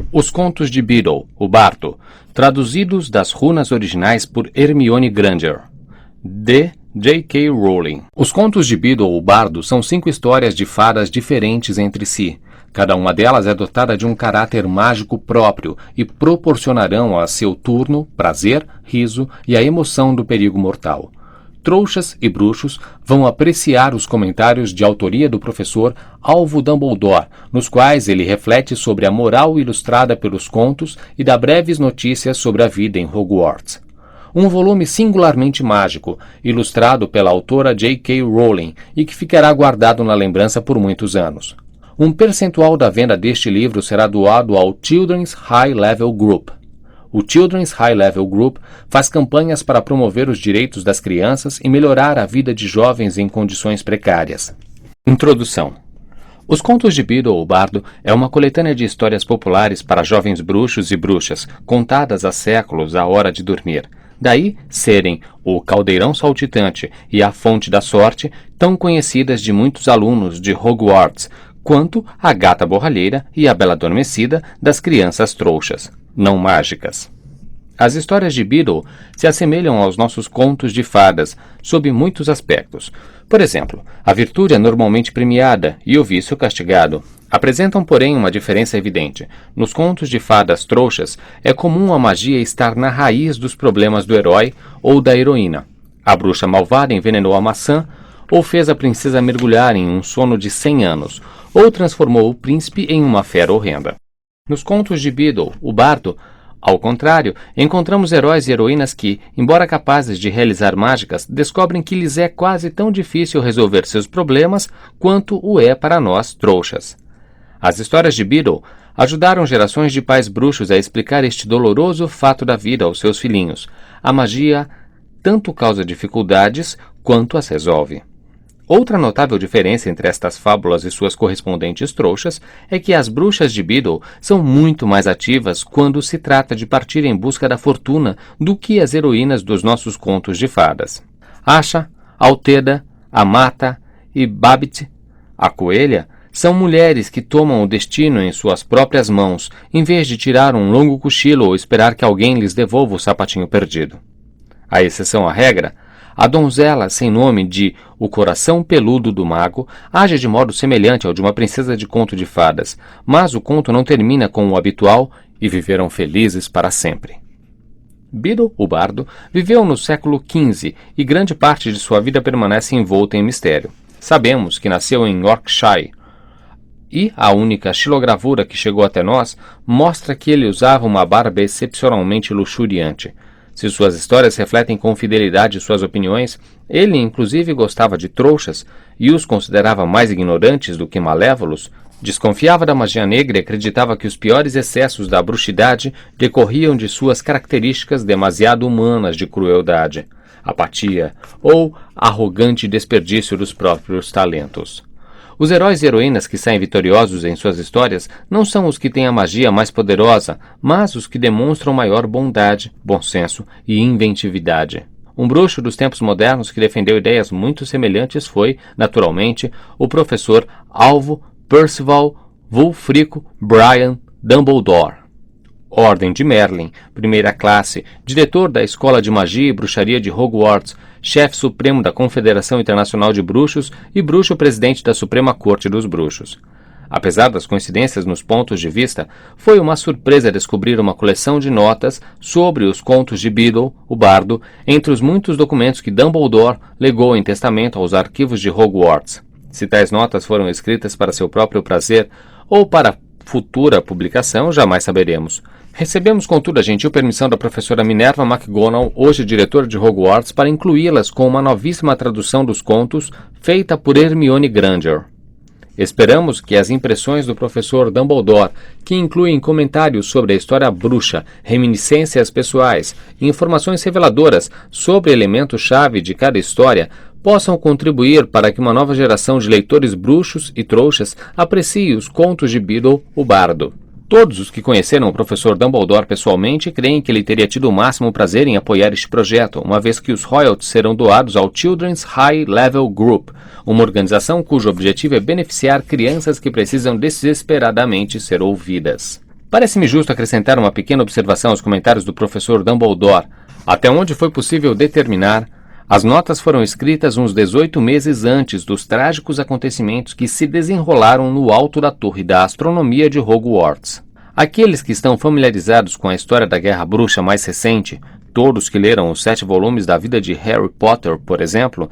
Os Contos de Beedle, o Bardo, traduzidos das runas originais por Hermione Granger, de J.K. Rowling. Os Contos de Beedle, o Bardo, são 5 histórias de fadas diferentes entre si. Cada uma delas é dotada de um caráter mágico próprio e proporcionarão a seu turno prazer, riso e a emoção do perigo mortal. Trouxas e bruxos vão apreciar os comentários de autoria do professor Alvo Dumbledore, nos quais ele reflete sobre a moral ilustrada pelos contos e dá breves notícias sobre a vida em Hogwarts. Um volume singularmente mágico, ilustrado pela autora J.K. Rowling e que ficará guardado na lembrança por muitos anos. Um percentual da venda deste livro será doado ao Children's High Level Group. O Children's High Level Group faz campanhas para promover os direitos das crianças e melhorar a vida de jovens em condições precárias. Introdução. Os Contos de Beedle, o Bardo, é uma coletânea de histórias populares para jovens bruxos e bruxas, contadas há séculos à hora de dormir. Daí serem o Caldeirão Saltitante e a Fonte da Sorte, tão conhecidas de muitos alunos de Hogwarts, quanto a Gata Borralheira e a Bela Adormecida das crianças trouxas, não mágicas. As histórias de Beedle se assemelham aos nossos contos de fadas, sob muitos aspectos. Por exemplo, a virtude é normalmente premiada e o vício castigado. Apresentam, porém, uma diferença evidente. Nos contos de fadas trouxas, é comum a magia estar na raiz dos problemas do herói ou da heroína. A bruxa malvada envenenou a maçã, ou fez a princesa mergulhar em um sono de 100 anos, ou transformou o príncipe em uma fera horrenda. Nos contos de Beedle, o Bardo, ao contrário, encontramos heróis e heroínas que, embora capazes de realizar mágicas, descobrem que lhes é quase tão difícil resolver seus problemas quanto o é para nós, trouxas. As histórias de Beedle ajudaram gerações de pais bruxos a explicar este doloroso fato da vida aos seus filhinhos. A magia tanto causa dificuldades quanto as resolve. Outra notável diferença entre estas fábulas e suas correspondentes trouxas é que as bruxas de Beedle são muito mais ativas quando se trata de partir em busca da fortuna do que as heroínas dos nossos contos de fadas. Asha, Alteda, Amata e Babbitt, a coelha, são mulheres que tomam o destino em suas próprias mãos, em vez de tirar um longo cochilo ou esperar que alguém lhes devolva o sapatinho perdido. A exceção à regra, a donzela sem nome de O Coração Peludo do Mago age de modo semelhante ao de uma princesa de conto de fadas, mas o conto não termina com o habitual e viveram felizes para sempre. Beedle, o Bardo, viveu no século XV e grande parte de sua vida permanece envolta em mistério. Sabemos que nasceu em Yorkshire e a única xilogravura que chegou até nós mostra que ele usava uma barba excepcionalmente luxuriante. Se suas histórias refletem com fidelidade suas opiniões, ele inclusive gostava de trouxas e os considerava mais ignorantes do que malévolos, desconfiava da magia negra e acreditava que os piores excessos da bruxidade decorriam de suas características demasiado humanas de crueldade, apatia ou arrogante desperdício dos próprios talentos. Os heróis e heroínas que saem vitoriosos em suas histórias não são os que têm a magia mais poderosa, mas os que demonstram maior bondade, bom senso e inventividade. Um bruxo dos tempos modernos que defendeu ideias muito semelhantes foi, naturalmente, o professor Alvo Percival Wulfrico Brian Dumbledore. Ordem de Merlin, primeira classe, diretor da Escola de Magia e Bruxaria de Hogwarts, chefe supremo da Confederação Internacional de Bruxos e bruxo-presidente da Suprema Corte dos Bruxos. Apesar das coincidências nos pontos de vista, foi uma surpresa descobrir uma coleção de notas sobre os contos de Beedle, o Bardo, entre os muitos documentos que Dumbledore legou em testamento aos arquivos de Hogwarts. Se tais notas foram escritas para seu próprio prazer ou para futura publicação, jamais saberemos. Recebemos, contudo, a gentil permissão da professora Minerva McGonagall, hoje diretora de Hogwarts, para incluí-las com uma novíssima tradução dos contos feita por Hermione Granger. Esperamos que as impressões do professor Dumbledore, que incluem comentários sobre a história bruxa, reminiscências pessoais e informações reveladoras sobre elementos-chave de cada história, possam contribuir para que uma nova geração de leitores bruxos e trouxas aprecie os contos de Beedle, o Bardo. Todos os que conheceram o professor Dumbledore pessoalmente creem que ele teria tido o máximo prazer em apoiar este projeto, uma vez que os royalties serão doados ao Children's High Level Group, uma organização cujo objetivo é beneficiar crianças que precisam desesperadamente ser ouvidas. Parece-me justo acrescentar uma pequena observação aos comentários do professor Dumbledore. Até onde foi possível determinar, as notas foram escritas uns 18 meses antes dos trágicos acontecimentos que se desenrolaram no alto da torre da astronomia de Hogwarts. Aqueles que estão familiarizados com a história da Guerra Bruxa mais recente, todos que leram os 7 volumes da vida de Harry Potter, por exemplo,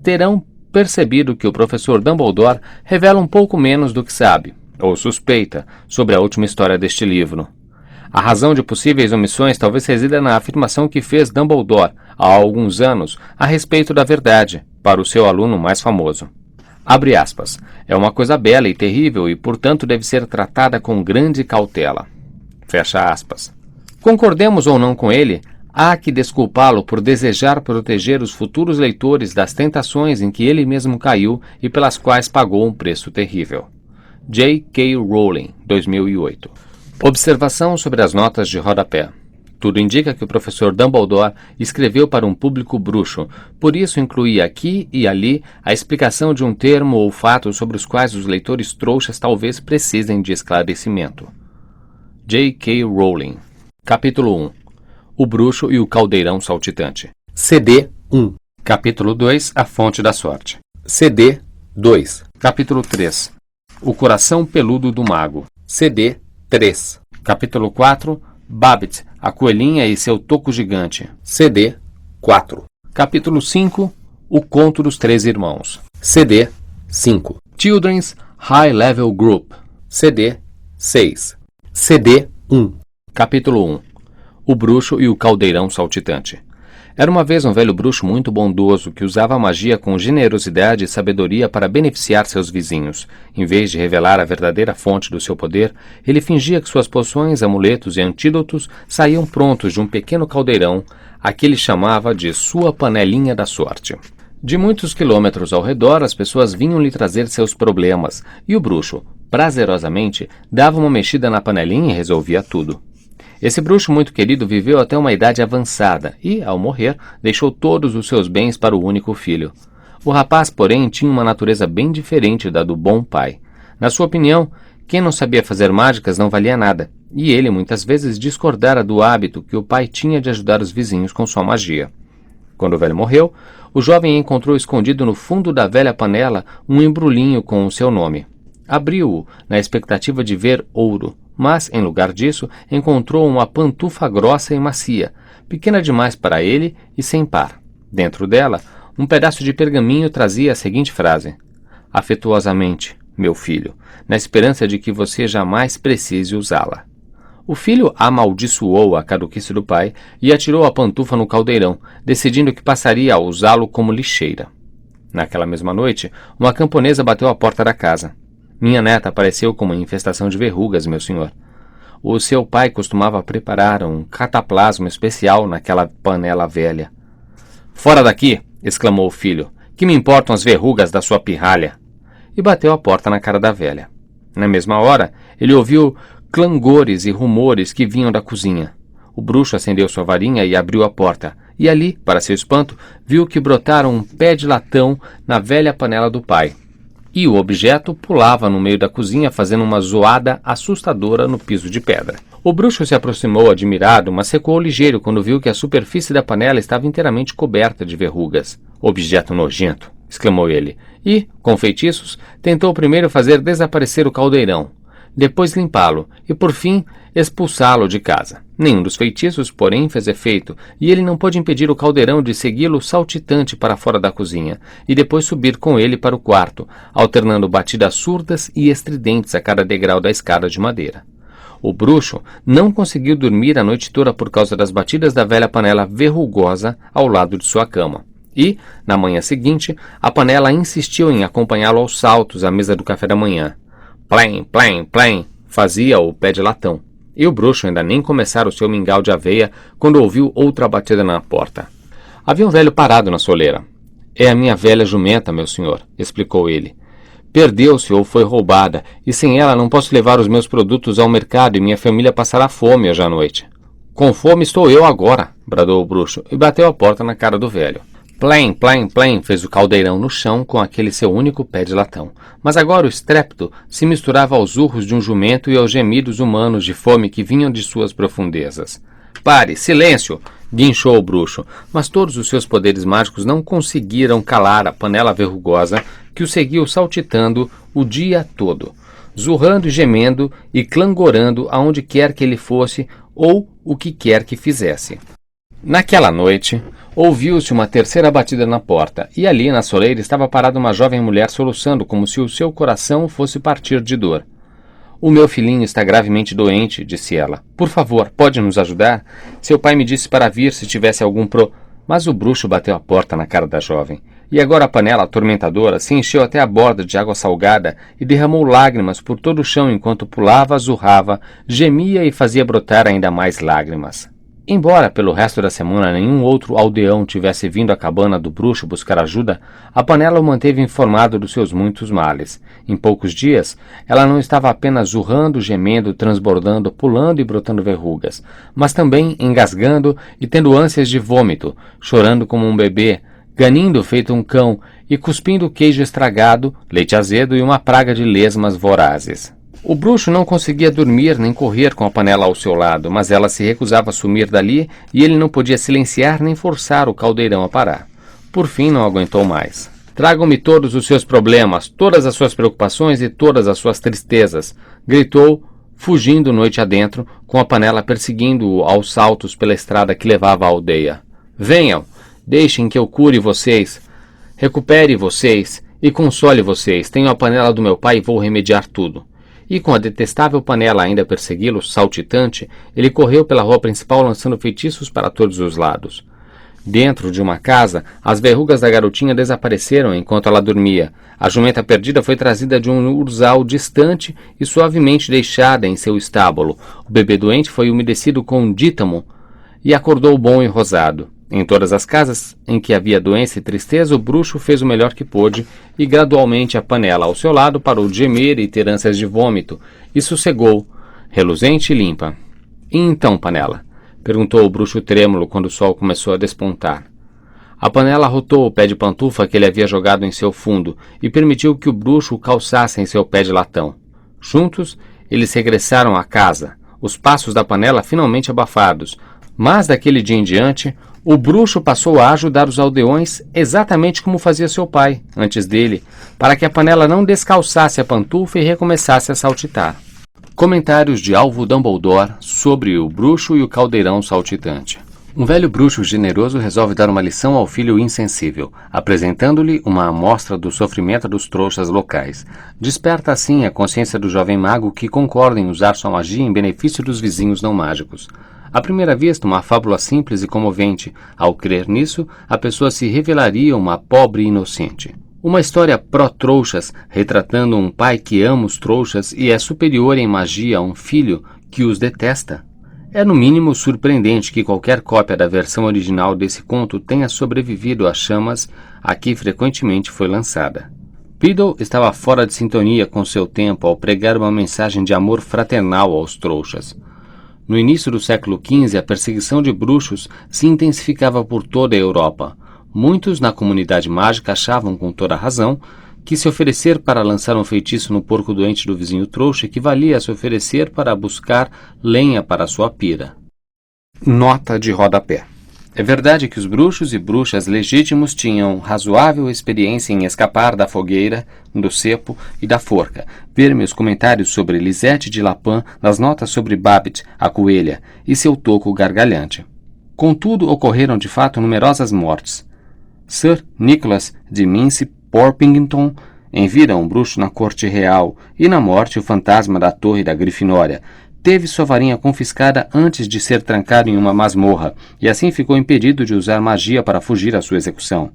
terão percebido que o professor Dumbledore revela um pouco menos do que sabe, ou suspeita, sobre a última história deste livro. A razão de possíveis omissões talvez resida na afirmação que fez Dumbledore, há alguns anos, a respeito da verdade, para o seu aluno mais famoso. Abre aspas. É uma coisa bela e terrível e, portanto, deve ser tratada com grande cautela. Fecha aspas. Concordemos ou não com ele, há que desculpá-lo por desejar proteger os futuros leitores das tentações em que ele mesmo caiu e pelas quais pagou um preço terrível. J.K. Rowling, 2008. Observação sobre as notas de rodapé. Tudo indica que o professor Dumbledore escreveu para um público bruxo, por isso incluía aqui e ali a explicação de um termo ou fato sobre os quais os leitores trouxas talvez precisem de esclarecimento. J.K. Rowling. Capítulo 1. O Bruxo e o Caldeirão Saltitante. CD 1. Capítulo 2. A Fonte da Sorte. CD 2. Capítulo 3. O Coração Peludo do Mago. CD 3. Capítulo 4. Babbit, a Coelhinha e seu Toco Gigante. CD 4. Capítulo 5. O Conto dos Três Irmãos. CD 5. Children's High Level Group. CD 6. CD 1. Capítulo 1. O Bruxo e o Caldeirão Saltitante. Era uma vez um velho bruxo muito bondoso que usava a magia com generosidade e sabedoria para beneficiar seus vizinhos. Em vez de revelar a verdadeira fonte do seu poder, ele fingia que suas poções, amuletos e antídotos saíam prontos de um pequeno caldeirão, a que ele chamava de sua panelinha da sorte. De muitos quilômetros ao redor, as pessoas vinham lhe trazer seus problemas, e o bruxo, prazerosamente, dava uma mexida na panelinha e resolvia tudo. Esse bruxo muito querido viveu até uma idade avançada e, ao morrer, deixou todos os seus bens para o único filho. O rapaz, porém, tinha uma natureza bem diferente da do bom pai. Na sua opinião, quem não sabia fazer mágicas não valia nada, e ele muitas vezes discordara do hábito que o pai tinha de ajudar os vizinhos com sua magia. Quando o velho morreu, o jovem encontrou escondido no fundo da velha panela um embrulhinho com o seu nome. Abriu-o na expectativa de ver ouro, mas, em lugar disso, encontrou uma pantufa grossa e macia, pequena demais para ele e sem par. Dentro dela, um pedaço de pergaminho trazia a seguinte frase: afetuosamente, meu filho, na esperança de que você jamais precise usá-la. O filho amaldiçoou a caduquice do pai e atirou a pantufa no caldeirão, decidindo que passaria a usá-lo como lixeira. Naquela mesma noite, uma camponesa bateu à porta da casa. Minha neta apareceu com uma infestação de verrugas, meu senhor. O seu pai costumava preparar um cataplasma especial naquela panela velha. Fora daqui! Exclamou o filho. Que me importam as verrugas da sua pirralha? E bateu a porta na cara da velha. Na mesma hora, ele ouviu clangores e rumores que vinham da cozinha. O bruxo acendeu sua varinha e abriu a porta. E ali, para seu espanto, viu que brotara um pé de latão na velha panela do pai. E o objeto pulava no meio da cozinha fazendo uma zoada assustadora no piso de pedra. O bruxo se aproximou admirado, mas recuou ligeiro quando viu que a superfície da panela estava inteiramente coberta de verrugas. Objeto nojento! Exclamou ele, e, com feitiços, tentou primeiro fazer desaparecer o caldeirão, depois limpá-lo e, por fim, expulsá-lo de casa. Nenhum dos feitiços, porém, fez efeito, e ele não pôde impedir o caldeirão de segui-lo saltitante para fora da cozinha, e depois subir com ele para o quarto, alternando batidas surdas e estridentes a cada degrau da escada de madeira. O bruxo não conseguiu dormir a noite toda por causa das batidas da velha panela verrugosa ao lado de sua cama. E, na manhã seguinte, a panela insistiu em acompanhá-lo aos saltos à mesa do café da manhã. Plém, plém, plém, fazia o pé de latão. E o bruxo ainda nem começara o seu mingau de aveia quando ouviu outra batida na porta. Havia um velho parado na soleira. É a minha velha jumenta, meu senhor, explicou ele. Perdeu-se ou foi roubada, e sem ela não posso levar os meus produtos ao mercado e minha família passará fome hoje à noite. Com fome estou eu agora, bradou o bruxo, e bateu a porta na cara do velho. Plém, plém, plém, fez o caldeirão no chão com aquele seu único pé de latão. Mas agora o estrépito se misturava aos urros de um jumento e aos gemidos humanos de fome que vinham de suas profundezas. Pare, silêncio! Guinchou o bruxo, mas todos os seus poderes mágicos não conseguiram calar a panela verrugosa que o seguiu saltitando o dia todo, zurrando e gemendo e clangorando aonde quer que ele fosse ou o que quer que fizesse. Naquela noite, ouviu-se uma terceira batida na porta, e ali na soleira estava parada uma jovem mulher soluçando como se o seu coração fosse partir de dor. "O meu filhinho está gravemente doente", disse ela. "Por favor, pode nos ajudar? Seu pai me disse para vir se tivesse algum pro..." Mas o bruxo bateu a porta na cara da jovem, e agora a panela atormentadora se encheu até a borda de água salgada e derramou lágrimas por todo o chão enquanto pulava, zurrava, gemia e fazia brotar ainda mais lágrimas. Embora pelo resto da semana nenhum outro aldeão tivesse vindo à cabana do bruxo buscar ajuda, a panela o manteve informado dos seus muitos males. Em poucos dias, ela não estava apenas zurrando, gemendo, transbordando, pulando e brotando verrugas, mas também engasgando e tendo ânsias de vômito, chorando como um bebê, ganindo feito um cão e cuspindo queijo estragado, leite azedo e uma praga de lesmas vorazes. O bruxo não conseguia dormir nem correr com a panela ao seu lado, mas ela se recusava a sumir dali e ele não podia silenciar nem forçar o caldeirão a parar. Por fim, não aguentou mais. "Tragam-me todos os seus problemas, todas as suas preocupações e todas as suas tristezas", gritou, fugindo noite adentro, com a panela perseguindo-o aos saltos pela estrada que levava à aldeia. "Venham, deixem que eu cure vocês, recupere vocês e console vocês. Tenho a panela do meu pai e vou remediar tudo." E com a detestável panela ainda a persegui-lo, saltitante, ele correu pela rua principal lançando feitiços para todos os lados. Dentro de uma casa, as verrugas da garotinha desapareceram enquanto ela dormia. A jumenta perdida foi trazida de um urzal distante e suavemente deixada em seu estábulo. O bebê doente foi umedecido com dítamo e acordou bom e rosado. Em todas as casas em que havia doença e tristeza, o bruxo fez o melhor que pôde e gradualmente a panela ao seu lado parou de gemer e ter ânsias de vômito e sossegou, reluzente e limpa. "E então, panela?" perguntou o bruxo trêmulo quando o sol começou a despontar. A panela arrotou o pé de pantufa que ele havia jogado em seu fundo e permitiu que o bruxo o calçasse em seu pé de latão. Juntos, eles regressaram à casa, os passos da panela finalmente abafados, mas daquele dia em diante, o bruxo passou a ajudar os aldeões exatamente como fazia seu pai, antes dele, para que a panela não descalçasse a pantufa e recomeçasse a saltitar. Comentários de Alvo Dumbledore sobre o bruxo e o caldeirão saltitante. Um velho bruxo generoso resolve dar uma lição ao filho insensível, apresentando-lhe uma amostra do sofrimento dos trouxas locais. Desperta assim a consciência do jovem mago que concorda em usar sua magia em benefício dos vizinhos não mágicos. À primeira vista, uma fábula simples e comovente. Ao crer nisso, a pessoa se revelaria uma pobre inocente. Uma história pró-trouxas, retratando um pai que ama os trouxas e é superior em magia a um filho que os detesta. É no mínimo surpreendente que qualquer cópia da versão original desse conto tenha sobrevivido às chamas a que frequentemente foi lançada. Biddle estava fora de sintonia com seu tempo ao pregar uma mensagem de amor fraternal aos trouxas. No início do século XV, a perseguição de bruxos se intensificava por toda a Europa. Muitos na comunidade mágica achavam, com toda razão, que se oferecer para lançar um feitiço no porco doente do vizinho trouxa equivalia a se oferecer para buscar lenha para sua pira. Nota de rodapé. É verdade que os bruxos e bruxas legítimos tinham razoável experiência em escapar da fogueira, do cepo e da forca. Ver meus comentários sobre Lisette de Lapin nas notas sobre Babbitt, a coelha, e seu toco gargalhante. Contudo, ocorreram de fato numerosas mortes. Sir Nicholas de Mince Porpington envira um bruxo na corte real e na morte o fantasma da torre da Grifinória. Teve sua varinha confiscada antes de ser trancado em uma masmorra, e assim ficou impedido de usar magia para fugir à sua execução.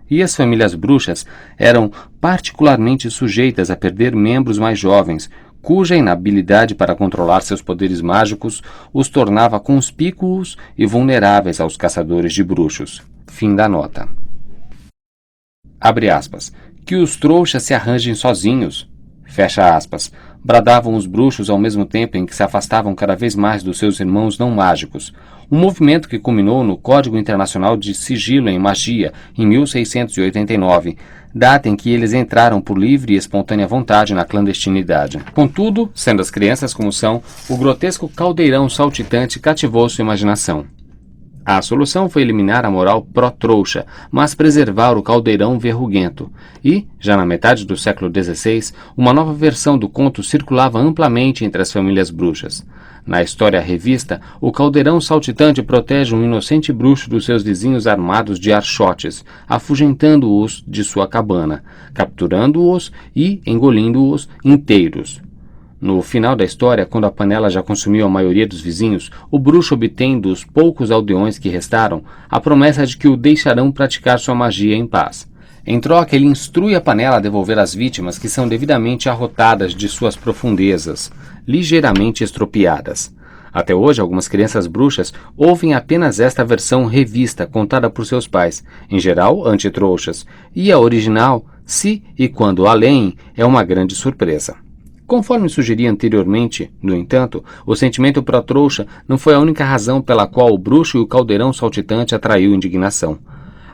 E as famílias bruxas eram particularmente sujeitas a perder membros mais jovens, cuja inabilidade para controlar seus poderes mágicos os tornava conspícuos e vulneráveis aos caçadores de bruxos. Fim da nota. Abre aspas. Que os trouxas se arranjem sozinhos. Fecha aspas. bradavam os bruxos ao mesmo tempo em que se afastavam cada vez mais dos seus irmãos não mágicos, um movimento que culminou no Código Internacional de Sigilo em Magia, em 1689, data em que eles entraram por livre e espontânea vontade na clandestinidade. Contudo, sendo as crianças como são, o grotesco caldeirão saltitante cativou sua imaginação. A solução foi eliminar a moral pró-trouxa, mas preservar o caldeirão verruguento. E, já na metade do século XVI, uma nova versão do conto circulava amplamente entre as famílias bruxas. Na história revista, o caldeirão saltitante protege um inocente bruxo dos seus vizinhos armados de archotes, afugentando-os de sua cabana, capturando-os e engolindo-os inteiros. No final da história, quando a panela já consumiu a maioria dos vizinhos, o bruxo obtém dos poucos aldeões que restaram a promessa de que o deixarão praticar sua magia em paz. Em troca, ele instrui a panela a devolver as vítimas que são devidamente arrotadas de suas profundezas, ligeiramente estropiadas. Até hoje, algumas crianças bruxas ouvem apenas esta versão revista contada por seus pais, em geral antitrouxas, e a original, se e quando a leem, é uma grande surpresa. Conforme sugeri anteriormente, no entanto, o sentimento pró-trouxa não foi a única razão pela qual o bruxo e o caldeirão saltitante atraiu indignação.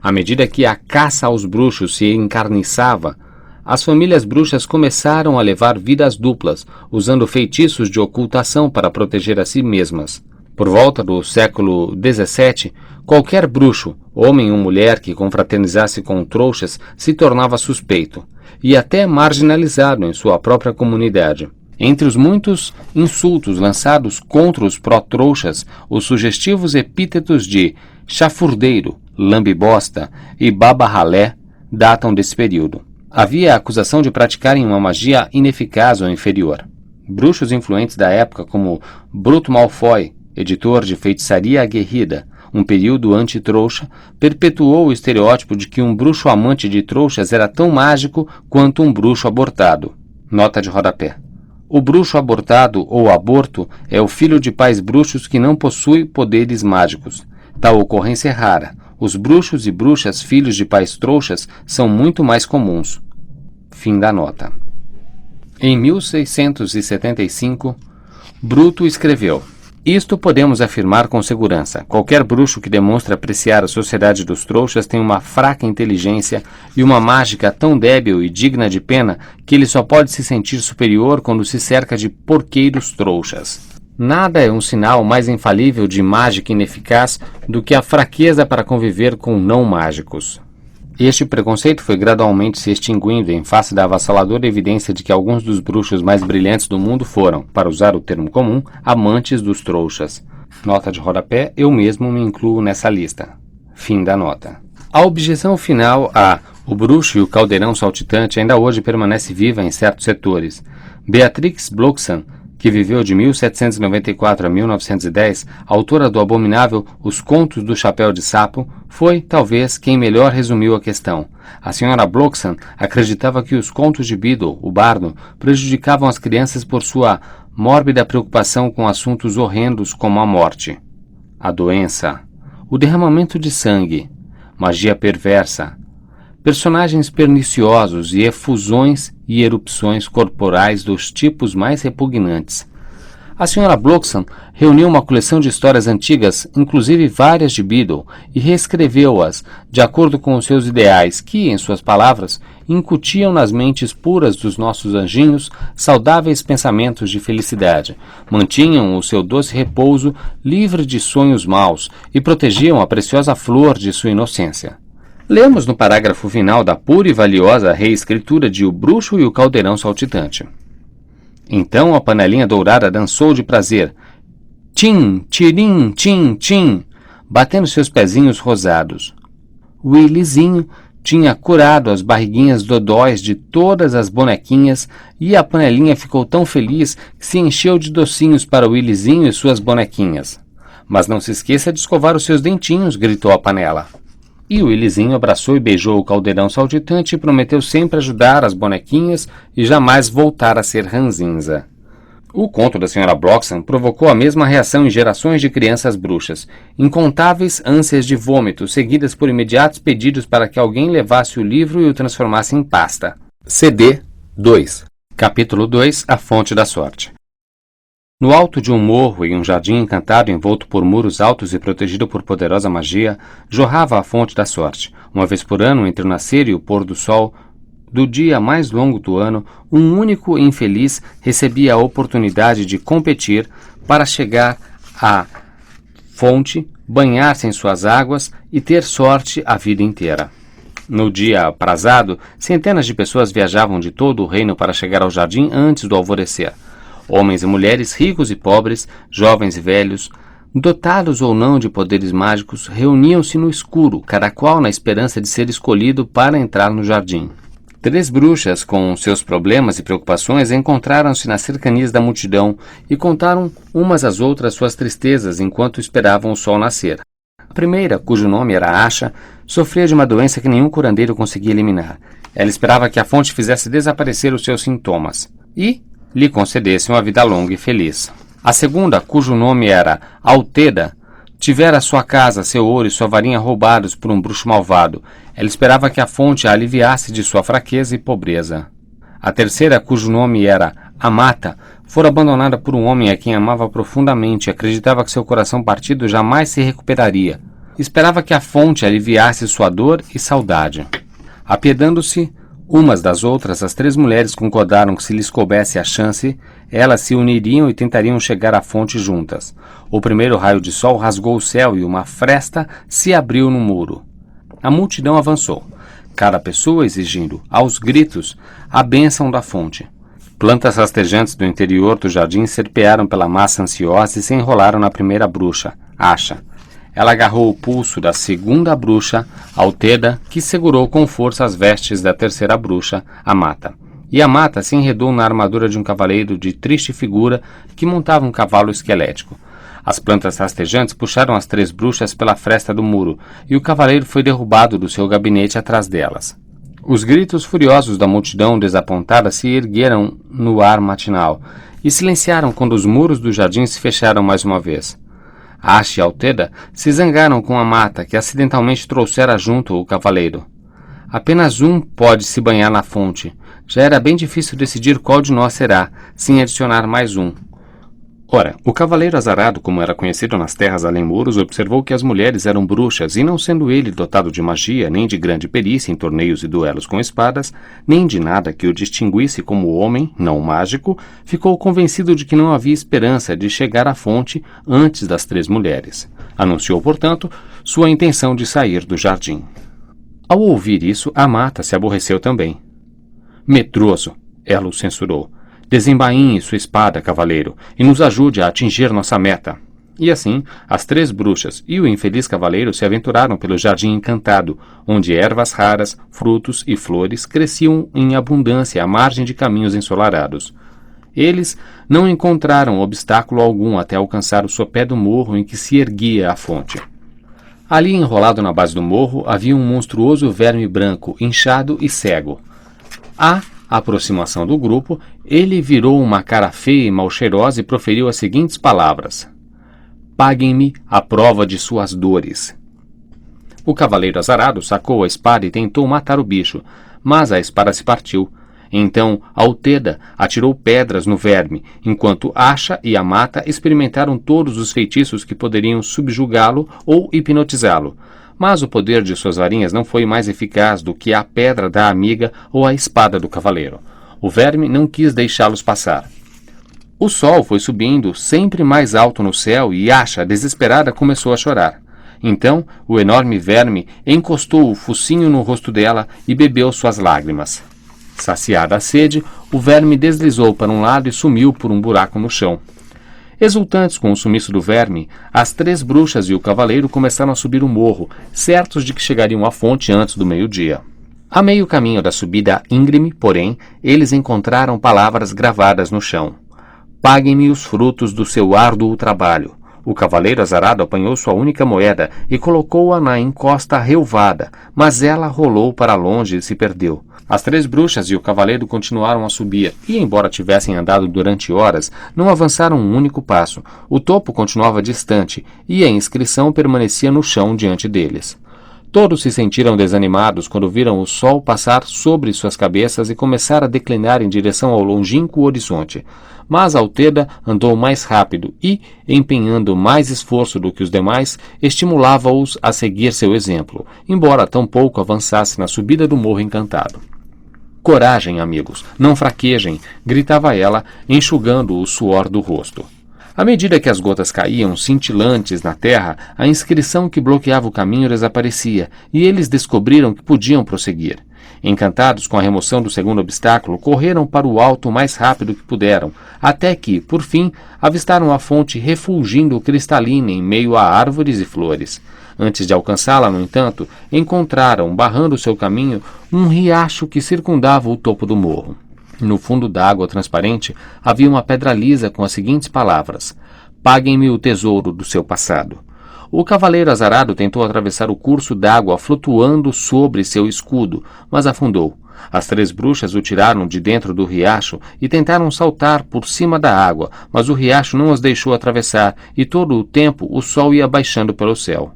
À medida que a caça aos bruxos se encarniçava, as famílias bruxas começaram a levar vidas duplas, usando feitiços de ocultação para proteger a si mesmas. Por volta do século XVII, qualquer bruxo, homem ou mulher que confraternizasse com trouxas, se tornava suspeito e até marginalizado em sua própria comunidade. Entre os muitos insultos lançados contra os pró-trouxas, os sugestivos epítetos de chafurdeiro, lambibosta e baba-ralé datam desse período. Havia a acusação de praticarem uma magia ineficaz ou inferior. Bruxos influentes da época, como Bruto Malfoy, editor de Feitiçaria Aguerrida, um período anti-trouxa, perpetuou o estereótipo de que um bruxo amante de trouxas era tão mágico quanto um bruxo abortado. Nota de rodapé. O bruxo abortado ou aborto é o filho de pais bruxos que não possui poderes mágicos. Tal ocorrência é rara. Os bruxos e bruxas filhos de pais trouxas são muito mais comuns. Fim da nota. Em 1675, Bruto escreveu: "Isto podemos afirmar com segurança. Qualquer bruxo que demonstre apreciar a sociedade dos trouxas tem uma fraca inteligência e uma mágica tão débil e digna de pena que ele só pode se sentir superior quando se cerca de porqueiros trouxas." Nada é um sinal mais infalível de mágica ineficaz do que a fraqueza para conviver com não mágicos. Este preconceito foi gradualmente se extinguindo em face da avassaladora evidência de que alguns dos bruxos mais brilhantes do mundo foram, para usar o termo comum, amantes dos trouxas. Nota de rodapé, eu mesmo me incluo nessa lista. Fim da nota. A objeção final a O Bruxo e o Caldeirão Saltitante ainda hoje permanece viva em certos setores. Beatrix Bloxam, que viveu de 1794 a 1910, autora do abominável Os Contos do Chapéu de Sapo, foi, talvez, quem melhor resumiu a questão. A senhora Bloxam acreditava que os contos de Beadle, o bardo, prejudicavam as crianças por sua mórbida preocupação com assuntos horrendos como a morte, a doença, o derramamento de sangue, magia perversa, personagens perniciosos e efusões e erupções corporais dos tipos mais repugnantes. A senhora Bloxam reuniu uma coleção de histórias antigas, inclusive várias de Beadle, e reescreveu-as de acordo com os seus ideais que, em suas palavras, incutiam nas mentes puras dos nossos anjinhos saudáveis pensamentos de felicidade, mantinham o seu doce repouso livre de sonhos maus e protegiam a preciosa flor de sua inocência. Lemos no parágrafo final da pura e valiosa reescritura de O Bruxo e o Caldeirão Saltitante. Então a panelinha dourada dançou de prazer, tim, tirim, tim, tim, batendo seus pezinhos rosados. Willyzinho tinha curado as barriguinhas dodóis de todas as bonequinhas e a panelinha ficou tão feliz que se encheu de docinhos para Willyzinho e suas bonequinhas. Mas não se esqueça de escovar os seus dentinhos, gritou a panela. E o Willyzinho abraçou e beijou o Caldeirão Saltitante e prometeu sempre ajudar as bonequinhas e jamais voltar a ser ranzinza. O conto da senhora Bloxam provocou a mesma reação em gerações de crianças bruxas, incontáveis ânsias de vômito, seguidas por imediatos pedidos para que alguém levasse o livro e o transformasse em pasta. CD 2. Capítulo 2 A Fonte da Sorte. No alto de um morro, em um jardim encantado envolto por muros altos e protegido por poderosa magia, jorrava a fonte da sorte. Uma vez por ano, entre o nascer e o pôr do sol do dia mais longo do ano, um único infeliz recebia a oportunidade de competir para chegar à fonte, banhar-se em suas águas e ter sorte a vida inteira. No dia aprazado, centenas de pessoas viajavam de todo o reino para chegar ao jardim antes do alvorecer. Homens e mulheres, ricos e pobres, jovens e velhos, dotados ou não de poderes mágicos, reuniam-se no escuro, cada qual na esperança de ser escolhido para entrar no jardim. 3 bruxas, com seus problemas e preocupações, encontraram-se nas cercanias da multidão e contaram umas às outras suas tristezas enquanto esperavam o sol nascer. A primeira, cujo nome era Asha, sofria de uma doença que nenhum curandeiro conseguia eliminar. Ela esperava que a fonte fizesse desaparecer os seus sintomas e lhe concedesse uma vida longa e feliz. A segunda, cujo nome era Alteda, tivera sua casa, seu ouro e sua varinha roubados por um bruxo malvado. Ela esperava que a fonte a aliviasse de sua fraqueza e pobreza. A terceira, cujo nome era Amata, fora abandonada por um homem a quem amava profundamente e acreditava que seu coração partido jamais se recuperaria. Esperava que a fonte aliviasse sua dor e saudade. Apiedando-se umas das outras, as 3 mulheres concordaram que se lhes coubesse a chance, elas se uniriam e tentariam chegar à fonte juntas. O primeiro raio de sol rasgou o céu e uma fresta se abriu no muro. A multidão avançou, cada pessoa exigindo, aos gritos, a bênção da fonte. Plantas rastejantes do interior do jardim serpearam pela massa ansiosa e se enrolaram na primeira bruxa, Asha. Ela agarrou o pulso da segunda bruxa, Alteda, que segurou com força as vestes da terceira bruxa, Amata. E Amata se enredou na armadura de um cavaleiro de triste figura que montava um cavalo esquelético. As plantas rastejantes puxaram as 3 bruxas pela fresta do muro, e o cavaleiro foi derrubado do seu gabinete atrás delas. Os gritos furiosos da multidão desapontada se ergueram no ar matinal e silenciaram quando os muros do jardim se fecharam mais uma vez. Asha e Alteda se zangaram com Amata, que acidentalmente trouxera junto o cavaleiro. Apenas um pode se banhar na fonte. Já era bem difícil decidir qual de nós será, sem adicionar mais um. Ora, o cavaleiro azarado, como era conhecido nas terras além muros, observou que as mulheres eram bruxas e, não sendo ele dotado de magia, nem de grande perícia em torneios e duelos com espadas, nem de nada que o distinguisse como homem, não mágico, ficou convencido de que não havia esperança de chegar à fonte antes das 3 mulheres. Anunciou, portanto, sua intenção de sair do jardim. Ao ouvir isso, Amata se aborreceu também. Medroso, ela o censurou. Desembainhe sua espada, cavaleiro, e nos ajude a atingir nossa meta. E assim, as 3 bruxas e o infeliz cavaleiro se aventuraram pelo jardim encantado, onde ervas raras, frutos e flores cresciam em abundância à margem de caminhos ensolarados. Eles não encontraram obstáculo algum até alcançar o sopé do morro em que se erguia a fonte. Ali, enrolado na base do morro, havia um monstruoso verme branco, inchado e cego. À aproximação do grupo, ele virou uma cara feia e mal-cheirosa e proferiu as seguintes palavras: "Paguem-me a prova de suas dores." O cavaleiro azarado sacou a espada e tentou matar o bicho, mas a espada se partiu. Então Alteda atirou pedras no verme, enquanto Asha e Amata experimentaram todos os feitiços que poderiam subjugá-lo ou hipnotizá-lo. Mas o poder de suas varinhas não foi mais eficaz do que a pedra da amiga ou a espada do cavaleiro. O verme não quis deixá-los passar. O sol foi subindo sempre mais alto no céu e Asha, desesperada, começou a chorar. Então o enorme verme encostou o focinho no rosto dela e bebeu suas lágrimas. Saciada a sede, o verme deslizou para um lado e sumiu por um buraco no chão. Exultantes com o sumiço do verme, as 3 bruxas e o cavaleiro começaram a subir o morro, certos de que chegariam à fonte antes do meio-dia. A meio caminho da subida íngreme, porém, eles encontraram palavras gravadas no chão. "Paguem-me os frutos do seu árduo trabalho." O cavaleiro azarado apanhou sua única moeda e colocou-a na encosta relvada, mas ela rolou para longe e se perdeu. As 3 bruxas e o cavaleiro continuaram a subir, e embora tivessem andado durante horas, não avançaram um único passo. O topo continuava distante, e a inscrição permanecia no chão diante deles. Todos se sentiram desanimados quando viram o sol passar sobre suas cabeças e começar a declinar em direção ao longínquo horizonte. Mas Altheda andou mais rápido e, empenhando mais esforço do que os demais, estimulava-os a seguir seu exemplo, embora tão pouco avançasse na subida do Morro Encantado. Coragem, amigos, não fraquejem, gritava ela, enxugando o suor do rosto. À medida que as gotas caíam cintilantes na terra, a inscrição que bloqueava o caminho desaparecia, e eles descobriram que podiam prosseguir. Encantados com a remoção do segundo obstáculo, correram para o alto o mais rápido que puderam, até que, por fim, avistaram a fonte refulgindo cristalina em meio a árvores e flores. Antes de alcançá-la, no entanto, encontraram, barrando seu caminho, um riacho que circundava o topo do morro. No fundo da água transparente havia uma pedra lisa com as seguintes palavras: "Paguem-me o tesouro do seu passado." O cavaleiro azarado tentou atravessar o curso d'água flutuando sobre seu escudo, mas afundou. As 3 bruxas o tiraram de dentro do riacho e tentaram saltar por cima da água, mas o riacho não as deixou atravessar e todo o tempo o sol ia baixando pelo céu.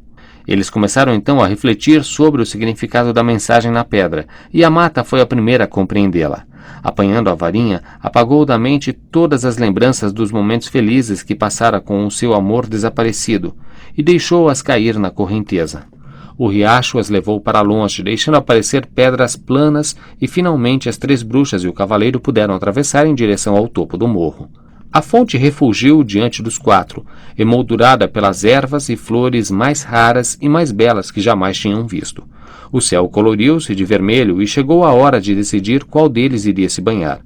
Eles começaram então a refletir sobre o significado da mensagem na pedra, e a Mata foi a primeira a compreendê-la. Apanhando a varinha, apagou da mente todas as lembranças dos momentos felizes que passara com o seu amor desaparecido, e deixou-as cair na correnteza. O riacho as levou para longe, deixando aparecer pedras planas, e finalmente as 3 bruxas e o cavaleiro puderam atravessar em direção ao topo do morro. A fonte refulgiu diante dos 4, emoldurada pelas ervas e flores mais raras e mais belas que jamais tinham visto. O céu coloriu-se de vermelho e chegou a hora de decidir qual deles iria se banhar.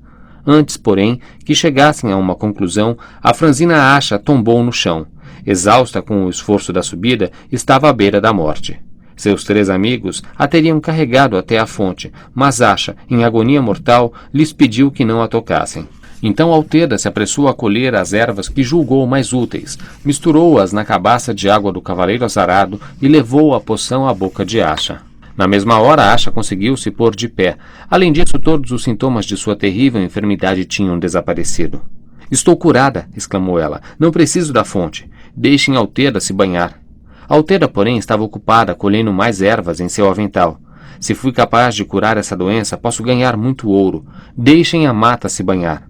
Antes, porém, que chegassem a uma conclusão, a franzina Asha tombou no chão. Exausta com o esforço da subida, estava à beira da morte. Seus 3 amigos a teriam carregado até a fonte, mas Asha, em agonia mortal, lhes pediu que não a tocassem. Então Altheda se apressou a colher as ervas que julgou mais úteis, misturou-as na cabaça de água do cavaleiro azarado e levou a poção à boca de Asha. Na mesma hora, Asha conseguiu se pôr de pé. Além disso, todos os sintomas de sua terrível enfermidade tinham desaparecido. "Estou curada!" exclamou ela. "Não preciso da fonte. Deixem Altheda se banhar." Altheda, porém, estava ocupada colhendo mais ervas em seu avental. "Se fui capaz de curar essa doença, posso ganhar muito ouro. Deixem a Mata se banhar."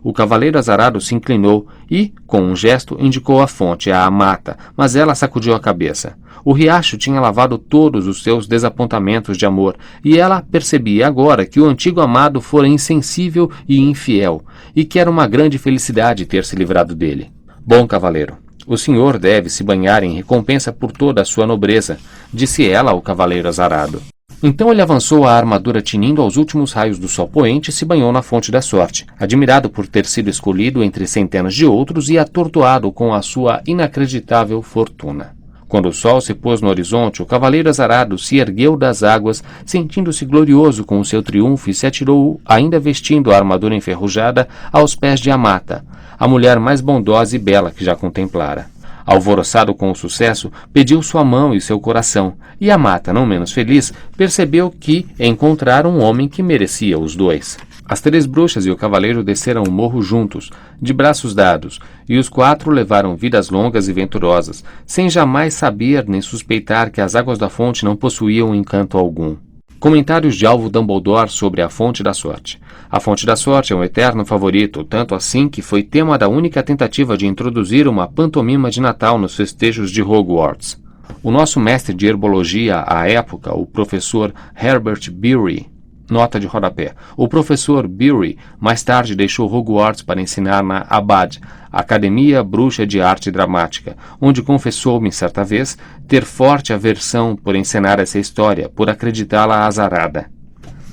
O cavaleiro azarado se inclinou e, com um gesto, indicou a fonte, a Mata, mas ela sacudiu a cabeça. O riacho tinha lavado todos os seus desapontamentos de amor, e ela percebia agora que o antigo amado fora insensível e infiel, e que era uma grande felicidade ter se livrado dele. "Bom cavaleiro, o senhor deve se banhar em recompensa por toda a sua nobreza", disse ela ao cavaleiro azarado. Então ele avançou a armadura tinindo aos últimos raios do sol poente e se banhou na fonte da sorte, admirado por ter sido escolhido entre centenas de outros e atordoado com a sua inacreditável fortuna. Quando o sol se pôs no horizonte, o cavaleiro azarado se ergueu das águas, sentindo-se glorioso com o seu triunfo, e se atirou, ainda vestindo a armadura enferrujada, aos pés de Amata, a mulher mais bondosa e bela que já contemplara. Alvoroçado com o sucesso, pediu sua mão e seu coração, e Amata, não menos feliz, percebeu que encontrara um homem que merecia os 2. As 3 bruxas e o cavaleiro desceram o morro juntos, de braços dados, e os 4 levaram vidas longas e venturosas, sem jamais saber nem suspeitar que as águas da fonte não possuíam encanto algum. Comentários de Alvo Dumbledore sobre a Fonte da Sorte. A Fonte da Sorte é um eterno favorito, tanto assim que foi tema da única tentativa de introduzir uma pantomima de Natal nos festejos de Hogwarts. O nosso mestre de herbologia à época, o professor Herbert Beery, nota de rodapé. O professor Beery mais tarde deixou Hogwarts para ensinar na Abad, Academia Bruxa de Arte Dramática, onde confessou-me certa vez ter forte aversão por encenar essa história, por acreditá-la azarada.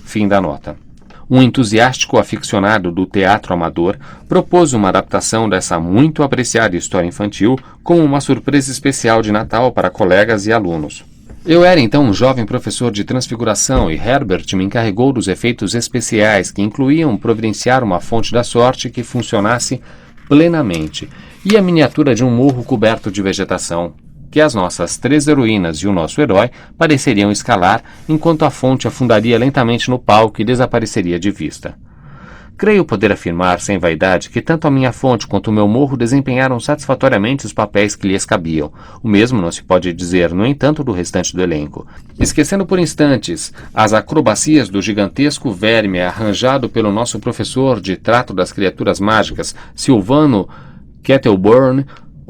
Fim da nota. Um entusiástico aficionado do teatro amador propôs uma adaptação dessa muito apreciada história infantil como uma surpresa especial de Natal para colegas e alunos. Eu era então um jovem professor de transfiguração e Herbert me encarregou dos efeitos especiais que incluíam providenciar uma fonte da sorte que funcionasse plenamente e a miniatura de um morro coberto de vegetação, que as nossas 3 heroínas e o nosso herói pareceriam escalar enquanto a fonte afundaria lentamente no palco e desapareceria de vista. Creio poder afirmar, sem vaidade, que tanto a minha fonte quanto o meu morro desempenharam satisfatoriamente os papéis que lhes cabiam. O mesmo não se pode dizer, no entanto, do restante do elenco. Esquecendo por instantes as acrobacias do gigantesco verme arranjado pelo nosso professor de trato das criaturas mágicas, Silvano Kettleburn,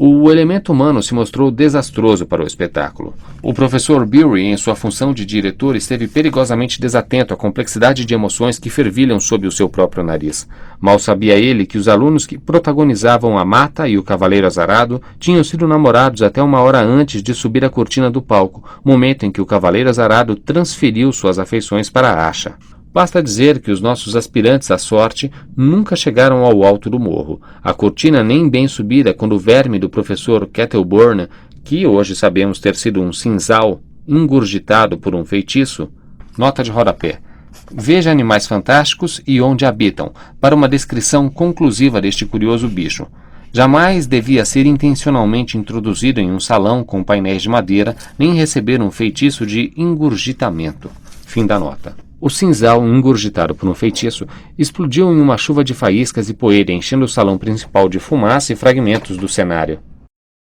o elemento humano se mostrou desastroso para o espetáculo. O professor Beery, em sua função de diretor, esteve perigosamente desatento à complexidade de emoções que fervilham sob o seu próprio nariz. Mal sabia ele que os alunos que protagonizavam a Mata e o Cavaleiro Azarado tinham sido namorados até uma hora antes de subir a cortina do palco, momento em que o Cavaleiro Azarado transferiu suas afeições para a Asha. Basta dizer que os nossos aspirantes à sorte nunca chegaram ao alto do morro. A cortina nem bem subida quando o verme do professor Kettleburn, que hoje sabemos ter sido um cinzal engurgitado por um feitiço. Nota de rodapé. Veja Animais Fantásticos e Onde Habitam, para uma descrição conclusiva deste curioso bicho. Jamais devia ser intencionalmente introduzido em um salão com painéis de madeira, nem receber um feitiço de engurgitamento. Fim da nota. O cinzal, engurgitado por um feitiço, explodiu em uma chuva de faíscas e poeira, enchendo o salão principal de fumaça e fragmentos do cenário.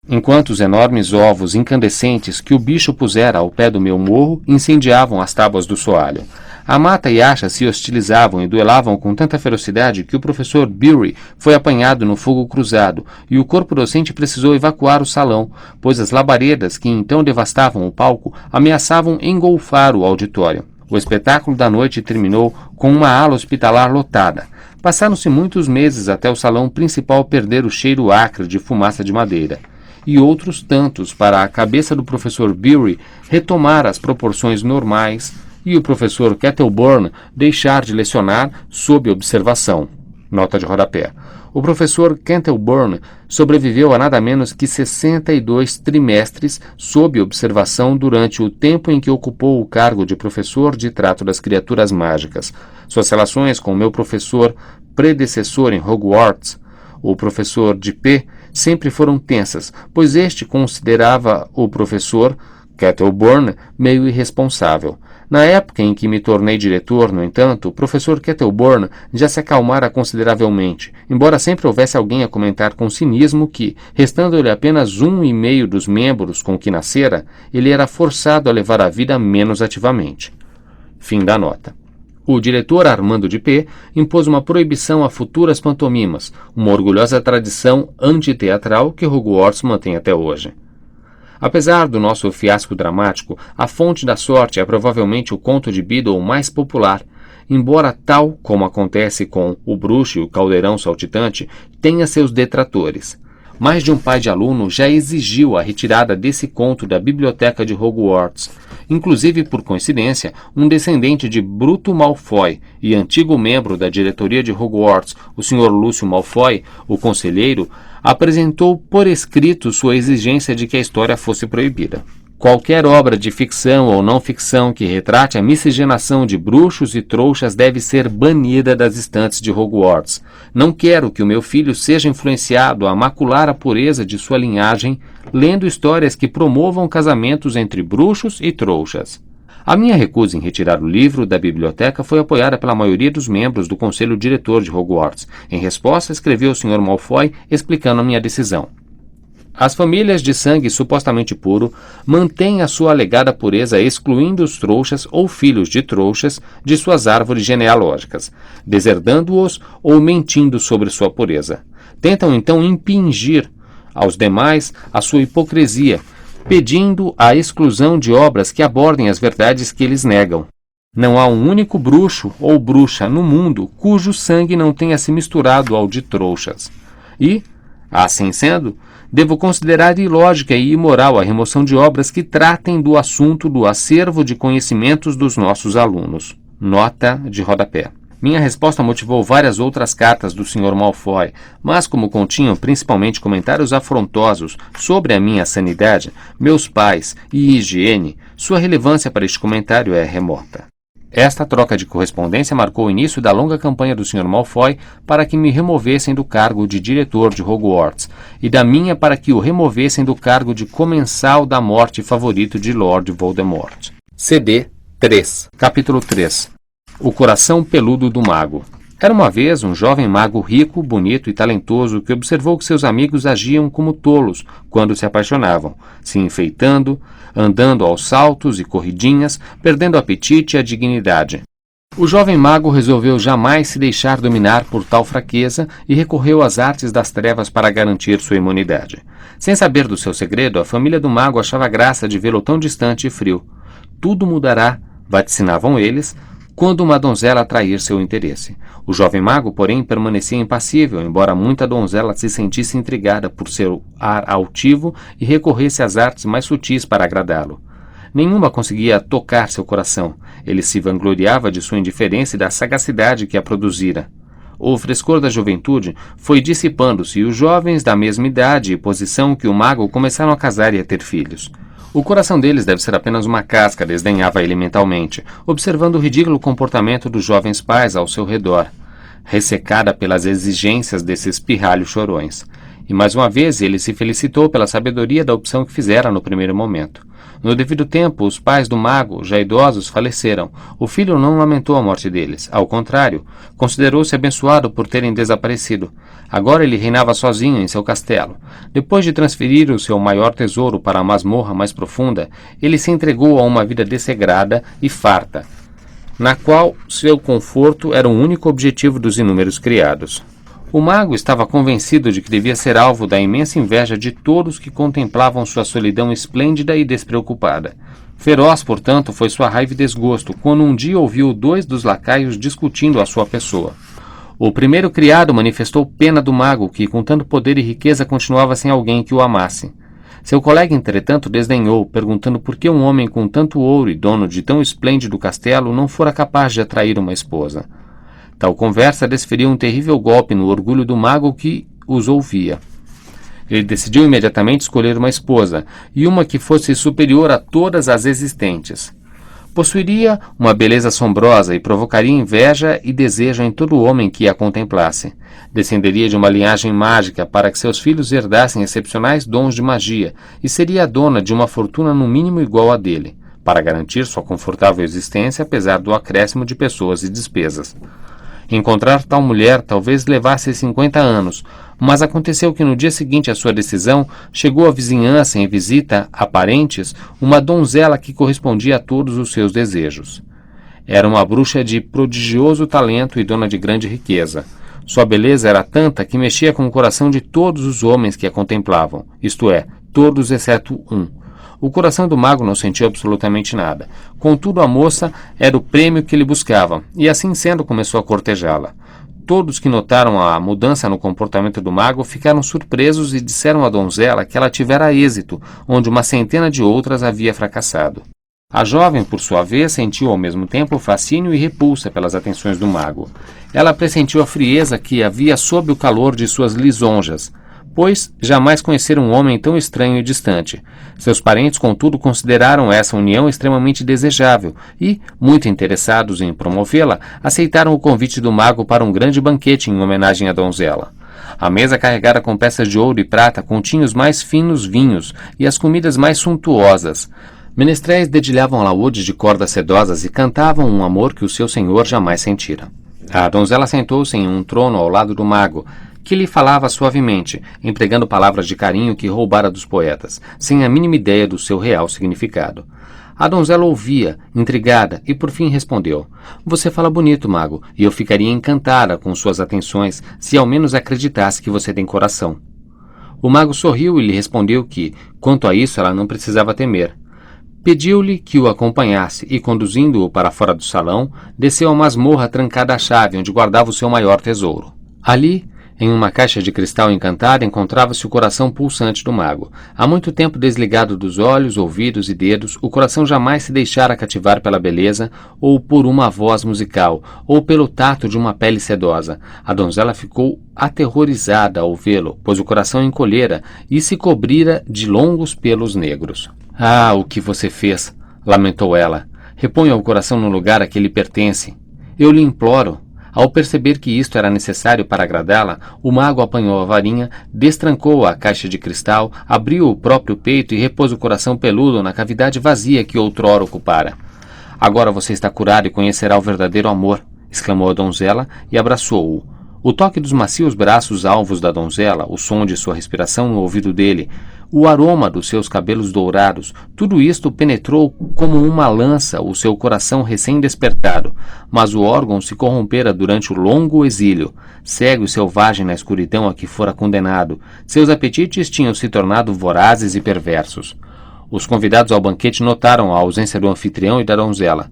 Enquanto os enormes ovos incandescentes que o bicho pusera ao pé do meu morro incendiavam as tábuas do soalho. A Mata e Asha se hostilizavam e duelavam com tanta ferocidade que o professor Beery foi apanhado no fogo cruzado e o corpo docente precisou evacuar o salão, pois as labaredas que então devastavam o palco ameaçavam engolfar o auditório. O espetáculo da noite terminou com uma ala hospitalar lotada. Passaram-se muitos meses até o salão principal perder o cheiro acre de fumaça de madeira, e outros tantos para a cabeça do professor Beery retomar as proporções normais e o professor Kettleburn deixar de lecionar sob observação. Nota de rodapé. O professor Kettleburn sobreviveu a nada menos que 62 trimestres sob observação durante o tempo em que ocupou o cargo de professor de trato das criaturas mágicas. Suas relações com o meu professor predecessor em Hogwarts, o professor de P, sempre foram tensas, pois este considerava o professor Kettleburn meio irresponsável. Na época em que me tornei diretor, no entanto, o professor Kettleburn já se acalmara consideravelmente, embora sempre houvesse alguém a comentar com cinismo que, restando-lhe apenas 1,5 dos membros com que nascera, ele era forçado a levar a vida menos ativamente. Fim da nota. O diretor Armando de P. impôs uma proibição a futuras pantomimas, uma orgulhosa tradição antiteatral que Hogwarts mantém até hoje. Apesar do nosso fiasco dramático, A Fonte da Sorte é provavelmente o conto de Beedle mais popular, embora tal como acontece com O Bruxo e o Caldeirão Saltitante, tenha seus detratores. Mais de um pai de aluno já exigiu a retirada desse conto da biblioteca de Hogwarts. Inclusive, por coincidência, um descendente de Bruto Malfoy e antigo membro da diretoria de Hogwarts, o Sr. Lúcio Malfoy, o conselheiro, apresentou por escrito sua exigência de que a história fosse proibida. Qualquer obra de ficção ou não ficção que retrate a miscigenação de bruxos e trouxas deve ser banida das estantes de Hogwarts. Não quero que o meu filho seja influenciado a macular a pureza de sua linhagem lendo histórias que promovam casamentos entre bruxos e trouxas. A minha recusa em retirar o livro da biblioteca foi apoiada pela maioria dos membros do conselho diretor de Hogwarts. Em resposta, escreveu o Sr. Malfoy explicando a minha decisão. As famílias de sangue supostamente puro mantêm a sua alegada pureza excluindo os trouxas ou filhos de trouxas de suas árvores genealógicas, deserdando-os ou mentindo sobre sua pureza. Tentam então impingir aos demais a sua hipocrisia, pedindo a exclusão de obras que abordem as verdades que eles negam. Não há um único bruxo ou bruxa no mundo cujo sangue não tenha se misturado ao de trouxas. E, assim sendo, devo considerar ilógica e imoral a remoção de obras que tratem do assunto do acervo de conhecimentos dos nossos alunos. Nota de rodapé. Minha resposta motivou várias outras cartas do Sr. Malfoy, mas como continham principalmente comentários afrontosos sobre a minha sanidade, meus pais e higiene, sua relevância para este comentário é remota. Esta troca de correspondência marcou o início da longa campanha do Sr. Malfoy para que me removessem do cargo de diretor de Hogwarts, e da minha para que o removessem do cargo de comensal da morte favorito de Lord Voldemort. CD 3. Capítulo 3. O Coração Peludo do Mago. Era uma vez um jovem mago rico, bonito e talentoso que observou que seus amigos agiam como tolos quando se apaixonavam, se enfeitando, andando aos saltos e corridinhas, perdendo o apetite e a dignidade. O jovem mago resolveu jamais se deixar dominar por tal fraqueza e recorreu às artes das trevas para garantir sua imunidade. Sem saber do seu segredo, a família do mago achava graça de vê-lo tão distante e frio. Tudo mudará, vaticinavam eles, quando uma donzela atrair seu interesse. O jovem mago, porém, permanecia impassível, embora muita donzela se sentisse intrigada por seu ar altivo e recorresse às artes mais sutis para agradá-lo. Nenhuma conseguia tocar seu coração. Ele se vangloriava de sua indiferença e da sagacidade que a produzira. O frescor da juventude foi dissipando-se e os jovens da mesma idade e posição que o mago começaram a casar e a ter filhos. O coração deles deve ser apenas uma casca, desdenhava ele mentalmente, observando o ridículo comportamento dos jovens pais ao seu redor, ressecada pelas exigências desses pirralhos chorões. E mais uma vez ele se felicitou pela sabedoria da opção que fizera no primeiro momento. No devido tempo, os pais do mago, já idosos, faleceram. O filho não lamentou a morte deles. Ao contrário, considerou-se abençoado por terem desaparecido. Agora ele reinava sozinho em seu castelo. Depois de transferir o seu maior tesouro para a masmorra mais profunda, ele se entregou a uma vida desregrada e farta, na qual seu conforto era o único objetivo dos inúmeros criados. O mago estava convencido de que devia ser alvo da imensa inveja de todos que contemplavam sua solidão esplêndida e despreocupada. Feroz, portanto, foi sua raiva e desgosto quando um dia ouviu 2 dos lacaios discutindo a sua pessoa. O primeiro criado manifestou pena do mago, que com tanto poder e riqueza continuava sem alguém que o amasse. Seu colega, entretanto, desdenhou, perguntando por que um homem com tanto ouro e dono de tão esplêndido castelo não fora capaz de atrair uma esposa. Tal conversa desferiu um terrível golpe no orgulho do mago que os ouvia. Ele decidiu imediatamente escolher uma esposa, e uma que fosse superior a todas as existentes. Possuiria uma beleza assombrosa e provocaria inveja e desejo em todo homem que a contemplasse. Descenderia de uma linhagem mágica para que seus filhos herdassem excepcionais dons de magia, e seria a dona de uma fortuna no mínimo igual à dele, para garantir sua confortável existência apesar do acréscimo de pessoas e despesas. Encontrar tal mulher talvez levasse 50 anos, mas aconteceu que no dia seguinte à sua decisão, chegou à vizinhança em visita a parentes uma donzela que correspondia a todos os seus desejos. Era uma bruxa de prodigioso talento e dona de grande riqueza. Sua beleza era tanta que mexia com o coração de todos os homens que a contemplavam, isto é, todos exceto um. O coração do mago não sentiu absolutamente nada. Contudo, a moça era o prêmio que ele buscava, e assim sendo começou a cortejá-la. Todos que notaram a mudança no comportamento do mago ficaram surpresos e disseram à donzela que ela tivera êxito, onde uma centena de outras havia fracassado. A jovem, por sua vez, sentiu ao mesmo tempo fascínio e repulsa pelas atenções do mago. Ela pressentiu a frieza que havia sob o calor de suas lisonjas, pois jamais conhecera um homem tão estranho e distante. Seus parentes, contudo, consideraram essa união extremamente desejável e, muito interessados em promovê-la, aceitaram o convite do mago para um grande banquete em homenagem à donzela. A mesa carregada com peças de ouro e prata continha os mais finos vinhos e as comidas mais suntuosas. Menestréis dedilhavam alaúdes de cordas sedosas e cantavam um amor que o seu senhor jamais sentira. A donzela sentou-se em um trono ao lado do mago, que lhe falava suavemente, empregando palavras de carinho que roubara dos poetas, sem a mínima ideia do seu real significado. A donzela ouvia, intrigada, e por fim respondeu: "Você fala bonito, mago, e eu ficaria encantada com suas atenções se ao menos acreditasse que você tem coração." O mago sorriu e lhe respondeu que, quanto a isso, ela não precisava temer. Pediu-lhe que o acompanhasse e, conduzindo-o para fora do salão, desceu a masmorra trancada à chave, onde guardava o seu maior tesouro. Ali, em uma caixa de cristal encantada, encontrava-se o coração pulsante do mago. Há muito tempo desligado dos olhos, ouvidos e dedos, o coração jamais se deixara cativar pela beleza, ou por uma voz musical, ou pelo tato de uma pele sedosa. A donzela ficou aterrorizada ao vê-lo, pois o coração encolhera e se cobrira de longos pelos negros. "Ah, o que você fez!" lamentou ela. "Reponha o coração no lugar a que lhe pertence. Eu lhe imploro." Ao perceber que isto era necessário para agradá-la, o mago apanhou a varinha, destrancou a caixa de cristal, abriu o próprio peito e repôs o coração peludo na cavidade vazia que outrora ocupara. "Agora você está curado e conhecerá o verdadeiro amor." exclamou a donzela e abraçou-o. O toque dos macios braços alvos da donzela, o som de sua respiração no ouvido dele, o aroma dos seus cabelos dourados, tudo isto penetrou como uma lança o seu coração recém-despertado, mas o órgão se corrompera durante o longo exílio. Cego e selvagem na escuridão a que fora condenado, seus apetites tinham se tornado vorazes e perversos. Os convidados ao banquete notaram a ausência do anfitrião e da donzela.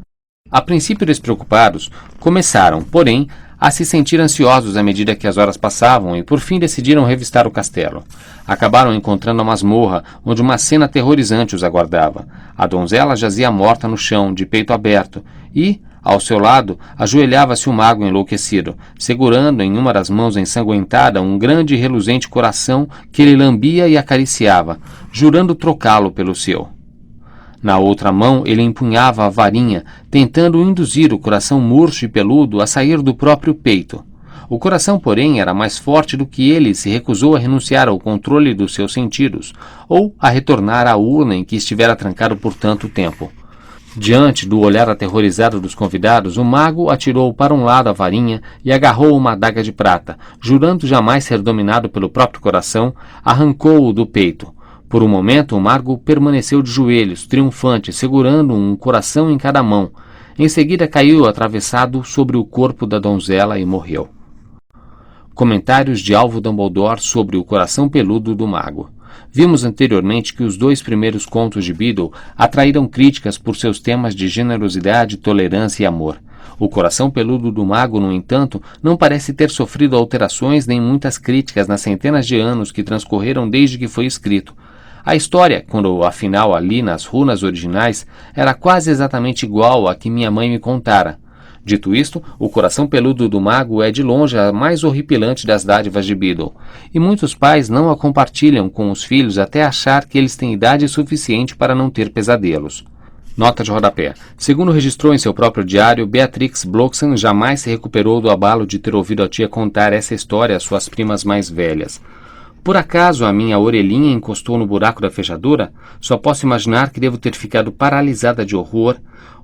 A princípio despreocupados, começaram, porém, a se sentir ansiosos à medida que as horas passavam e por fim decidiram revistar o castelo. Acabaram encontrando a masmorra, onde uma cena aterrorizante os aguardava. A donzela jazia morta no chão, de peito aberto, e, ao seu lado, ajoelhava-se o mago enlouquecido, segurando em uma das mãos ensanguentada um grande e reluzente coração que ele lambia e acariciava, jurando trocá-lo pelo seu. Na outra mão ele empunhava a varinha, tentando induzir o coração murcho e peludo a sair do próprio peito. O coração, porém, era mais forte do que ele e se recusou a renunciar ao controle dos seus sentidos, ou a retornar à urna em que estivera trancado por tanto tempo. Diante do olhar aterrorizado dos convidados, o mago atirou para um lado a varinha e agarrou uma adaga de prata, jurando jamais ser dominado pelo próprio coração, arrancou-o do peito. Por um momento, o mago permaneceu de joelhos, triunfante, segurando um coração em cada mão. Em seguida, caiu atravessado sobre o corpo da donzela e morreu. Comentários de Alvo Dumbledore sobre o coração peludo do mago. Vimos anteriormente que os 2 primeiros contos de Beedle atraíram críticas por seus temas de generosidade, tolerância e amor. O coração peludo do mago, no entanto, não parece ter sofrido alterações nem muitas críticas nas centenas de anos que transcorreram desde que foi escrito. A história, quando afinal ali nas runas originais, era quase exatamente igual à que minha mãe me contara. Dito isto, o coração peludo do mago é de longe a mais horripilante das dádivas de Beedle, e muitos pais não a compartilham com os filhos até achar que eles têm idade suficiente para não ter pesadelos. Nota de rodapé. Segundo registrou em seu próprio diário, Beatrix Bloxham jamais se recuperou do abalo de ter ouvido a tia contar essa história às suas primas mais velhas. Por acaso a minha orelhinha encostou no buraco da fechadura? Só posso imaginar que devo ter ficado paralisada de horror,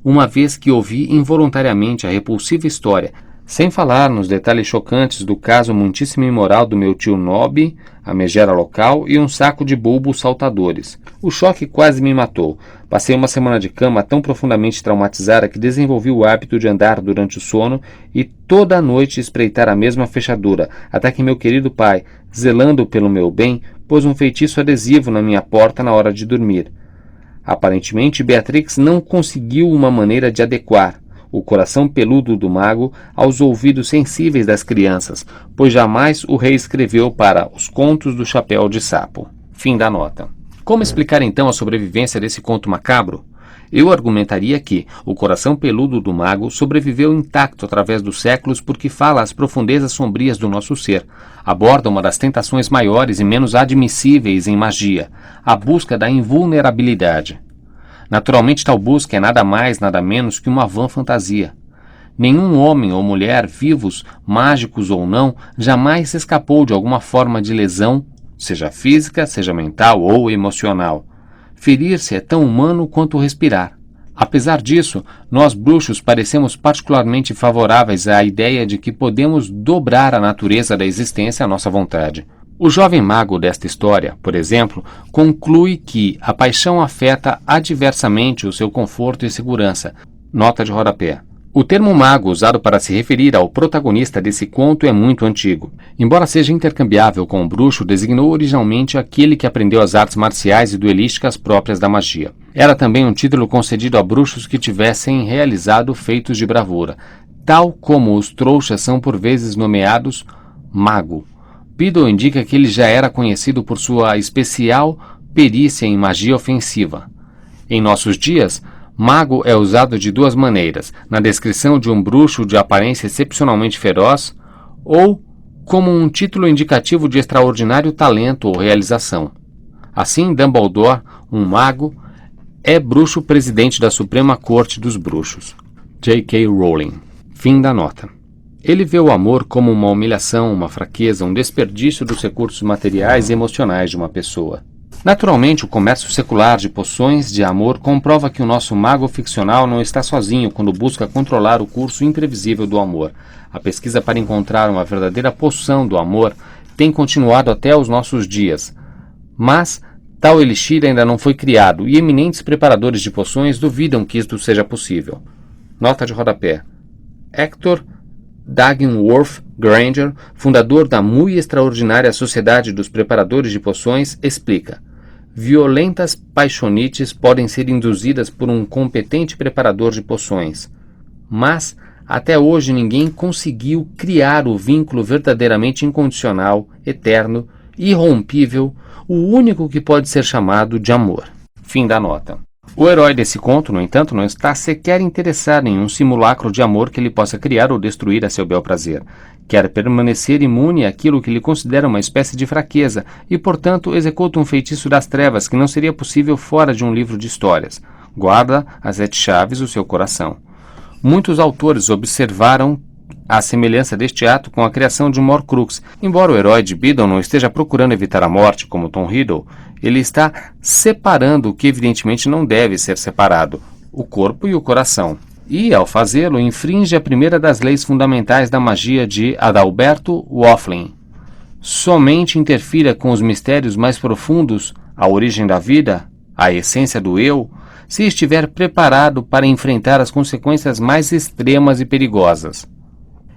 uma vez que ouvi involuntariamente a repulsiva história, sem falar nos detalhes chocantes do caso muitíssimo imoral do meu tio Nobby, a megera local e um saco de bulbos saltadores. O choque quase me matou. Passei uma semana de cama tão profundamente traumatizada que desenvolvi o hábito de andar durante o sono e toda a noite espreitar a mesma fechadura, até que meu querido pai, zelando pelo meu bem, pôs um feitiço adesivo na minha porta na hora de dormir. Aparentemente, Beatrix não conseguiu uma maneira de adequar o coração peludo do mago aos ouvidos sensíveis das crianças, pois jamais o reescreveu para Os Contos do Chapéu de Sapo. Fim da nota. Como explicar então a sobrevivência desse conto macabro? Eu argumentaria que o coração peludo do mago sobreviveu intacto através dos séculos porque fala às profundezas sombrias do nosso ser, aborda uma das tentações maiores e menos admissíveis em magia, a busca da invulnerabilidade. Naturalmente, tal busca é nada mais, nada menos que uma vã fantasia. Nenhum homem ou mulher, vivos, mágicos ou não, jamais escapou de alguma forma de lesão, seja física, seja mental ou emocional. Ferir-se é tão humano quanto respirar. Apesar disso, nós bruxos parecemos particularmente favoráveis à ideia de que podemos dobrar a natureza da existência à nossa vontade. O jovem mago desta história, por exemplo, conclui que a paixão afeta adversamente o seu conforto e segurança. Nota de rodapé. O termo mago usado para se referir ao protagonista desse conto é muito antigo. Embora seja intercambiável com o bruxo, designou originalmente aquele que aprendeu as artes marciais e duelísticas próprias da magia. Era também um título concedido a bruxos que tivessem realizado feitos de bravura, tal como os trouxas são por vezes nomeados mago. Beedle indica que ele já era conhecido por sua especial perícia em magia ofensiva. Em nossos dias, mago é usado de 2 maneiras, na descrição de um bruxo de aparência excepcionalmente feroz ou como um título indicativo de extraordinário talento ou realização. Assim, Dumbledore, um mago, é bruxo presidente da Suprema Corte dos Bruxos. J.K. Rowling. Fim da nota. Ele vê o amor como uma humilhação, uma fraqueza, um desperdício dos recursos materiais e emocionais de uma pessoa. Naturalmente, o comércio secular de poções de amor comprova que o nosso mago ficcional não está sozinho quando busca controlar o curso imprevisível do amor. A pesquisa para encontrar uma verdadeira poção do amor tem continuado até os nossos dias. Mas tal elixir ainda não foi criado e eminentes preparadores de poções duvidam que isto seja possível. Nota de rodapé. Hector Dagenworth Granger, fundador da muito extraordinária Sociedade dos Preparadores de Poções, explica: violentas paixonites podem ser induzidas por um competente preparador de poções, mas até hoje ninguém conseguiu criar o vínculo verdadeiramente incondicional, eterno, irrompível, o único que pode ser chamado de amor. Fim da nota. O herói desse conto, no entanto, não está sequer interessado em um simulacro de amor que ele possa criar ou destruir a seu bel prazer. Quer permanecer imune àquilo que ele considera uma espécie de fraqueza e, portanto, executa um feitiço das trevas que não seria possível fora de um livro de histórias. Guarda as 7 chaves do seu coração. Muitos autores observaram a semelhança deste ato com a criação de um Horcrux. Embora o herói de Beedle não esteja procurando evitar a morte, como Tom Riddle, ele está separando o que evidentemente não deve ser separado, o corpo e o coração. E, ao fazê-lo, infringe a primeira das leis fundamentais da magia de Adalberto Waffling. Somente interfira com os mistérios mais profundos, a origem da vida, a essência do eu, se estiver preparado para enfrentar as consequências mais extremas e perigosas.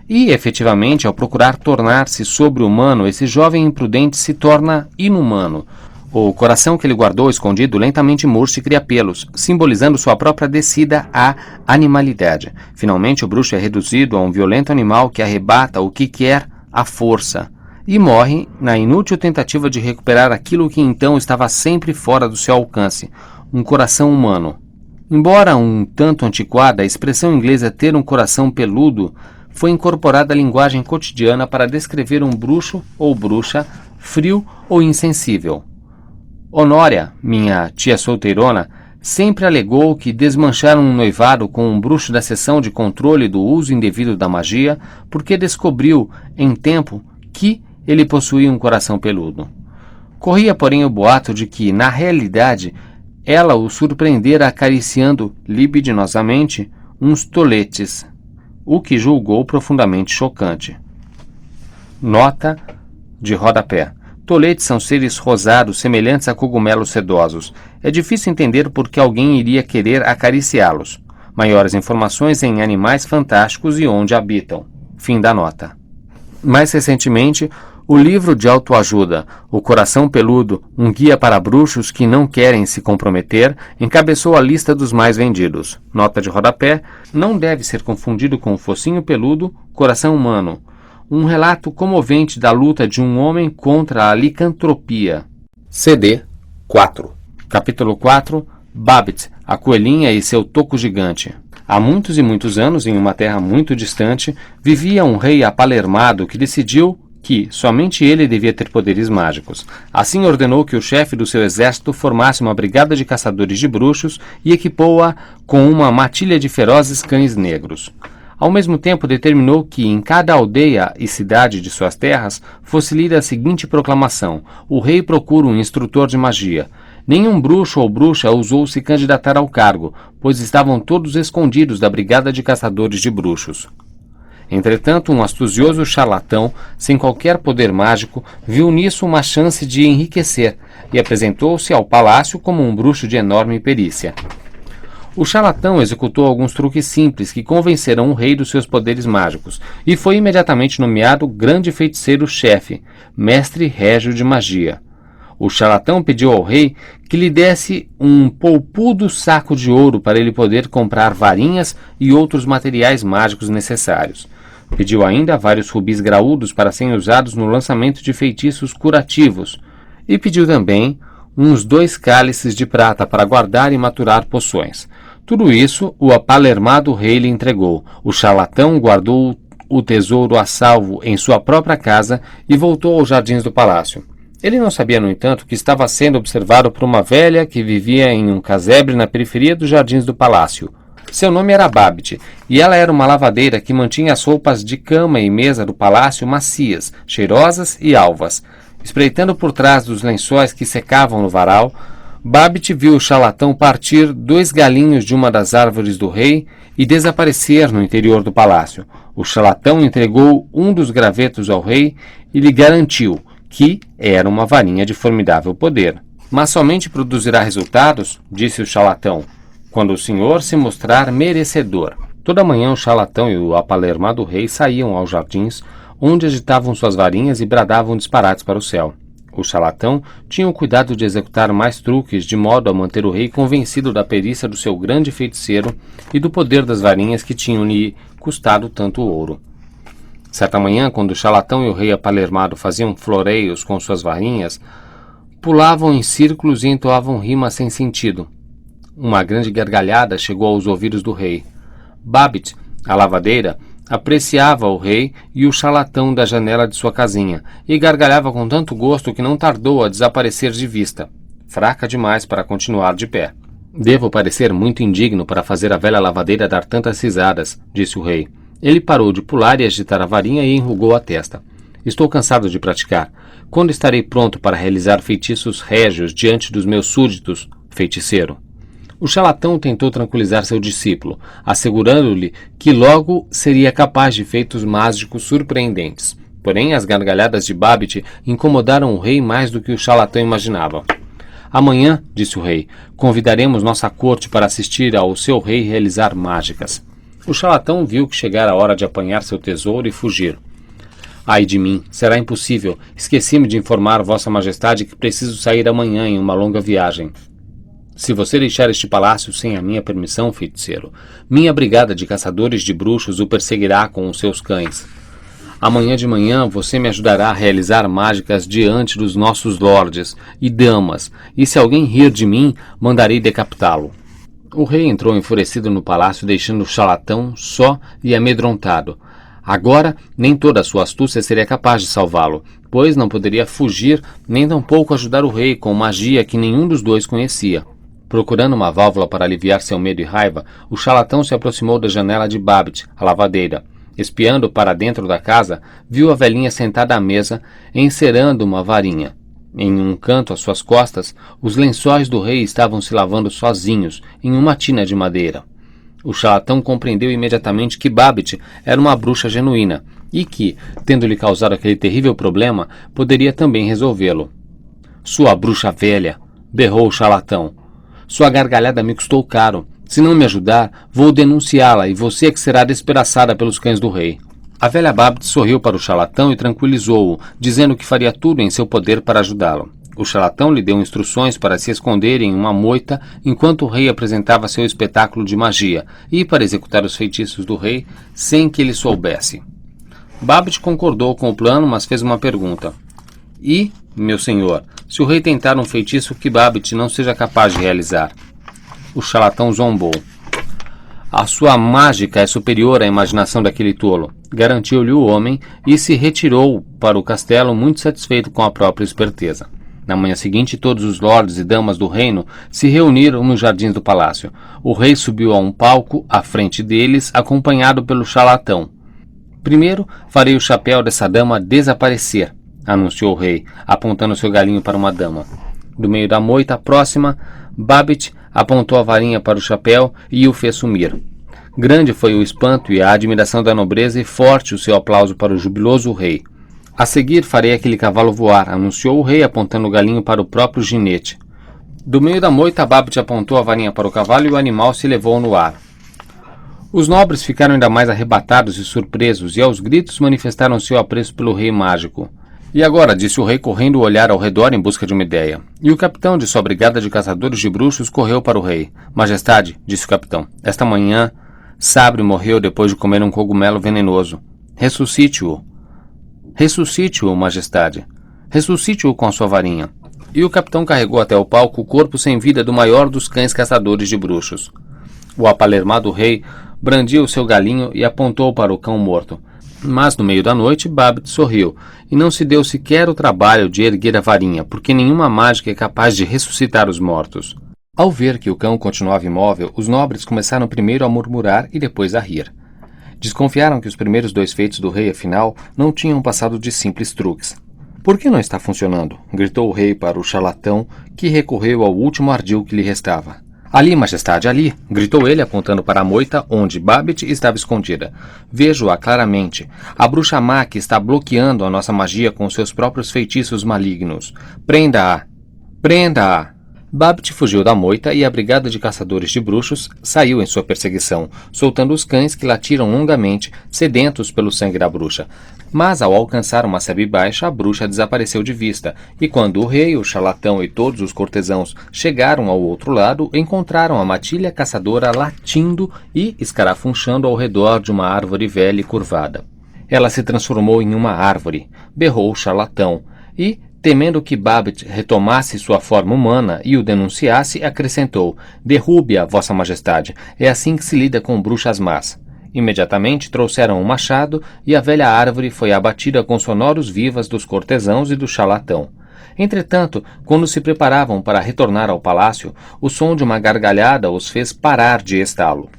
E, efetivamente, ao procurar tornar-se sobre-humano, esse jovem imprudente se torna inumano. O coração que ele guardou escondido lentamente murcha e cria pelos, simbolizando sua própria descida à animalidade. Finalmente, o bruxo é reduzido a um violento animal que arrebata o que quer à força e morre na inútil tentativa de recuperar aquilo que então estava sempre fora do seu alcance, um coração humano. Embora um tanto antiquada, a expressão inglesa ter um coração peludo foi incorporada à linguagem cotidiana para descrever um bruxo ou bruxa frio ou insensível. Honória, minha tia solteirona, sempre alegou que desmancharam um noivado com um bruxo da seção de controle do uso indevido da magia porque descobriu, em tempo, que ele possuía um coração peludo. Corria, porém, o boato de que, na realidade, ela o surpreendera acariciando libidinosamente uns toletes, o que julgou profundamente chocante. Nota de rodapé. Toletes são seres rosados semelhantes a cogumelos sedosos. É difícil entender por que alguém iria querer acariciá-los. Maiores informações em Animais Fantásticos e Onde Habitam. Fim da nota. Mais recentemente, o livro de autoajuda O Coração Peludo, um guia para bruxos que não querem se comprometer, encabeçou a lista dos mais vendidos. Nota de rodapé, não deve ser confundido com o focinho peludo, coração humano. Um relato comovente da luta de um homem contra a licantropia. CD 4. Capítulo 4. Babbit, a coelhinha e seu toco gigante. Há muitos e muitos anos, em uma terra muito distante, vivia um rei apalermado que decidiu que somente ele devia ter poderes mágicos. Assim ordenou que o chefe do seu exército formasse uma brigada de caçadores de bruxos e equipou-a com uma matilha de ferozes cães negros. Ao mesmo tempo, determinou que em cada aldeia e cidade de suas terras fosse lida a seguinte proclamação: o rei procura um instrutor de magia. Nenhum bruxo ou bruxa ousou se candidatar ao cargo, pois estavam todos escondidos da brigada de caçadores de bruxos. Entretanto, um astucioso charlatão, sem qualquer poder mágico, viu nisso uma chance de enriquecer e apresentou-se ao palácio como um bruxo de enorme perícia. O charlatão executou alguns truques simples que convenceram o rei dos seus poderes mágicos e foi imediatamente nomeado grande feiticeiro-chefe, mestre régio de magia. O charlatão pediu ao rei que lhe desse um polpudo saco de ouro para ele poder comprar varinhas e outros materiais mágicos necessários. Pediu ainda vários rubis graúdos para serem usados no lançamento de feitiços curativos e pediu também uns 2 cálices de prata para guardar e maturar poções. Tudo isso o apalermado rei lhe entregou. O charlatão guardou o tesouro a salvo em sua própria casa e voltou aos jardins do palácio. Ele não sabia, no entanto, que estava sendo observado por uma velha que vivia em um casebre na periferia dos jardins do palácio. Seu nome era Babbit, e ela era uma lavadeira que mantinha as roupas de cama e mesa do palácio macias, cheirosas e alvas. Espreitando por trás dos lençóis que secavam no varal, Babbitt viu o charlatão partir 2 galinhos de uma das árvores do rei e desaparecer no interior do palácio. O charlatão entregou um dos gravetos ao rei e lhe garantiu que era uma varinha de formidável poder. Mas somente produzirá resultados, disse o charlatão, quando o senhor se mostrar merecedor. Toda manhã o charlatão e o apalermado rei saíam aos jardins, onde agitavam suas varinhas e bradavam disparates para o céu. O charlatão tinha o cuidado de executar mais truques, de modo a manter o rei convencido da perícia do seu grande feiticeiro e do poder das varinhas que tinham-lhe custado tanto ouro. Certa manhã, quando o charlatão e o rei apalermado faziam floreios com suas varinhas, pulavam em círculos e entoavam rimas sem sentido. Uma grande gargalhada chegou aos ouvidos do rei. Babbitt, a lavadeira, apreciava o rei e o charlatão da janela de sua casinha, e gargalhava com tanto gosto que não tardou a desaparecer de vista, fraca demais para continuar de pé. Devo parecer muito indigno para fazer a velha lavadeira dar tantas risadas, disse o rei. Ele parou de pular e agitar a varinha e enrugou a testa. Estou cansado de praticar. Quando estarei pronto para realizar feitiços régios diante dos meus súditos, feiticeiro? O charlatão tentou tranquilizar seu discípulo, assegurando-lhe que logo seria capaz de feitos mágicos surpreendentes. Porém, as gargalhadas de Babbitt incomodaram o rei mais do que o charlatão imaginava. Amanhã, disse o rei, convidaremos nossa corte para assistir ao seu rei realizar mágicas. O charlatão viu que chegara a hora de apanhar seu tesouro e fugir. Ai de mim, será impossível. Esqueci-me de informar Vossa Majestade que preciso sair amanhã em uma longa viagem. Se você deixar este palácio sem a minha permissão, feiticeiro, minha brigada de caçadores de bruxos o perseguirá com os seus cães. Amanhã de manhã você me ajudará a realizar mágicas diante dos nossos lordes e damas, e se alguém rir de mim, mandarei decapitá-lo. O rei entrou enfurecido no palácio, deixando o charlatão só e amedrontado. Agora, nem toda a sua astúcia seria capaz de salvá-lo, pois não poderia fugir nem tampouco ajudar o rei com magia que nenhum dos dois conhecia. Procurando uma válvula para aliviar seu medo e raiva, o charlatão se aproximou da janela de Babbitt, a lavadeira. Espiando para dentro da casa, viu a velhinha sentada à mesa, encerando uma varinha. Em um canto às suas costas, os lençóis do rei estavam se lavando sozinhos, em uma tina de madeira. O charlatão compreendeu imediatamente que Babbitt era uma bruxa genuína, e que, tendo-lhe causado aquele terrível problema, poderia também resolvê-lo. Sua bruxa velha! Berrou o charlatão. Sua gargalhada me custou caro. Se não me ajudar, vou denunciá-la e você é que será despedaçada pelos cães do rei. A velha Babbitt sorriu para o charlatão e tranquilizou-o, dizendo que faria tudo em seu poder para ajudá-lo. O charlatão lhe deu instruções para se esconder em uma moita enquanto o rei apresentava seu espetáculo de magia e para executar os feitiços do rei sem que ele soubesse. Babbitt concordou com o plano, mas fez uma pergunta. E, meu senhor, se o rei tentar um feitiço que Babbitt não seja capaz de realizar? O charlatão zombou. A sua mágica é superior à imaginação daquele tolo, garantiu-lhe o homem e se retirou para o castelo muito satisfeito com a própria esperteza. Na manhã seguinte, todos os lordes e damas do reino se reuniram nos jardins do palácio. O rei subiu a um palco à frente deles, acompanhado pelo charlatão. Primeiro, farei o chapéu dessa dama desaparecer, anunciou o rei, apontando seu galinho para uma dama. Do meio da moita próxima, Babbitt apontou a varinha para o chapéu e o fez sumir. Grande foi o espanto e a admiração da nobreza e forte o seu aplauso para o jubiloso rei. A seguir farei aquele cavalo voar, anunciou o rei, apontando o galinho para o próprio ginete. Do meio da moita, Babbitt apontou a varinha para o cavalo e o animal se elevou no ar. Os nobres ficaram ainda mais arrebatados e surpresos, e aos gritos manifestaram seu apreço pelo rei mágico. E agora, disse o rei, correndo o olhar ao redor em busca de uma ideia. E o capitão de sua brigada de caçadores de bruxos correu para o rei. Majestade, disse o capitão, esta manhã, Sabre morreu depois de comer um cogumelo venenoso. Ressuscite-o. Ressuscite-o, majestade. Ressuscite-o com a sua varinha. E o capitão carregou até o palco o corpo sem vida do maior dos cães caçadores de bruxos. O apalermado rei brandiu o seu galinho e apontou para o cão morto. Mas no meio da noite, Babbitt sorriu, e não se deu sequer o trabalho de erguer a varinha, porque nenhuma mágica é capaz de ressuscitar os mortos. Ao ver que o cão continuava imóvel, os nobres começaram primeiro a murmurar e depois a rir. Desconfiaram que os primeiros 2 feitos do rei, afinal, não tinham passado de simples truques. Por que não está funcionando? Gritou o rei para o charlatão, que recorreu ao último ardil que lhe restava. Ali, majestade, ali! Gritou ele, apontando para a moita onde Babbitt estava escondida. Vejo-a claramente. A bruxa má que está bloqueando a nossa magia com seus próprios feitiços malignos. Prenda-a! Prenda-a! Babbitt fugiu da moita e a brigada de caçadores de bruxos saiu em sua perseguição, soltando os cães que latiram longamente, sedentos pelo sangue da bruxa. Mas, ao alcançar uma sebe baixa, a bruxa desapareceu de vista, e quando o rei, o charlatão e todos os cortesãos chegaram ao outro lado, encontraram a matilha caçadora latindo e escarafunchando ao redor de uma árvore velha e curvada. Ela se transformou em uma árvore, berrou o charlatão, e, temendo que Babbitt retomasse sua forma humana e o denunciasse, acrescentou: derrube-a, vossa majestade, é assim que se lida com bruxas más. Imediatamente trouxeram um machado e a velha árvore foi abatida com sonoros vivas dos cortesãos e do charlatão. Entretanto, quando se preparavam para retornar ao palácio, o som de uma gargalhada os fez parar de estalo.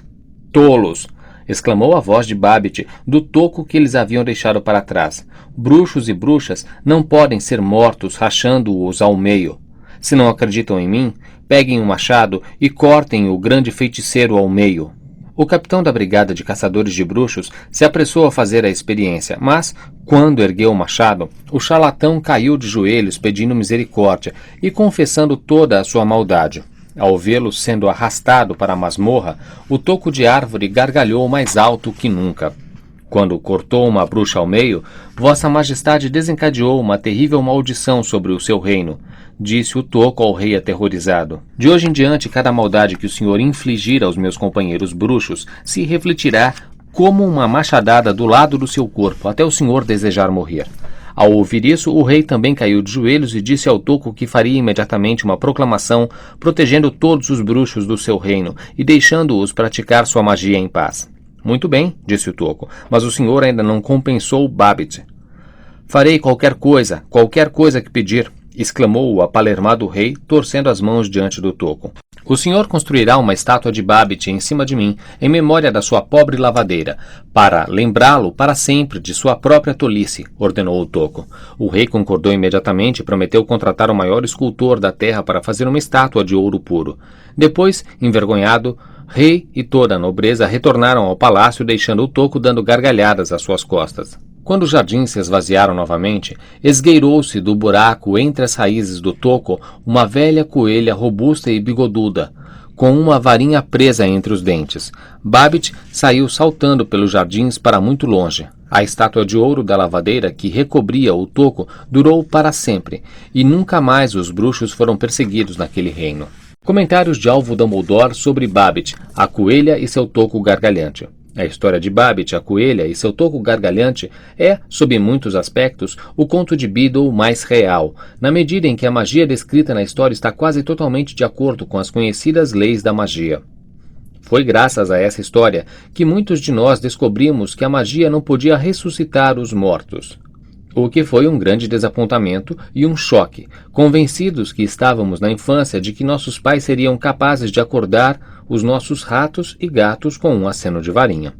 Tolos! Exclamou a voz de Babbitt do toco que eles haviam deixado para trás. Bruxos e bruxas não podem ser mortos rachando-os ao meio. Se não acreditam em mim, peguem um machado e cortem o grande feiticeiro ao meio. O capitão da brigada de caçadores de bruxos se apressou a fazer a experiência, mas, quando ergueu o machado, o charlatão caiu de joelhos pedindo misericórdia e confessando toda a sua maldade. Ao vê-lo sendo arrastado para a masmorra, o toco de árvore gargalhou mais alto que nunca. Quando cortou uma bruxa ao meio, Vossa Majestade desencadeou uma terrível maldição sobre o seu reino, disse o toco ao rei aterrorizado. De hoje em diante, cada maldade que o senhor infligir aos meus companheiros bruxos se refletirá como uma machadada do lado do seu corpo, até o senhor desejar morrer. Ao ouvir isso, o rei também caiu de joelhos e disse ao toco que faria imediatamente uma proclamação protegendo todos os bruxos do seu reino e deixando-os praticar sua magia em paz. Muito bem, disse o toco, mas o senhor ainda não compensou Babbitt. Farei qualquer coisa que pedir, exclamou o apalermado rei, torcendo as mãos diante do toco. O senhor construirá uma estátua de Babbitt em cima de mim, em memória da sua pobre lavadeira, para lembrá-lo para sempre de sua própria tolice, ordenou o toco. O rei concordou imediatamente e prometeu contratar o maior escultor da terra para fazer uma estátua de ouro puro. Depois, envergonhado, rei e toda a nobreza retornaram ao palácio, deixando o toco dando gargalhadas às suas costas. Quando os jardins se esvaziaram novamente, esgueirou-se do buraco entre as raízes do toco uma velha coelha robusta e bigoduda, com uma varinha presa entre os dentes. Babbitt saiu saltando pelos jardins para muito longe. A estátua de ouro da lavadeira que recobria o toco durou para sempre, e nunca mais os bruxos foram perseguidos naquele reino. Comentários de Alvo Dumbledore sobre Babbitt, a coelha e seu toco gargalhante. A história de Babbitt, a coelha e seu toco gargalhante é, sob muitos aspectos, o conto de Beedle mais real, na medida em que a magia descrita na história está quase totalmente de acordo com as conhecidas leis da magia. Foi graças a essa história que muitos de nós descobrimos que a magia não podia ressuscitar os mortos. O que foi um grande desapontamento e um choque, convencidos que estávamos na infância de que nossos pais seriam capazes de acordar os nossos ratos e gatos com um aceno de varinha.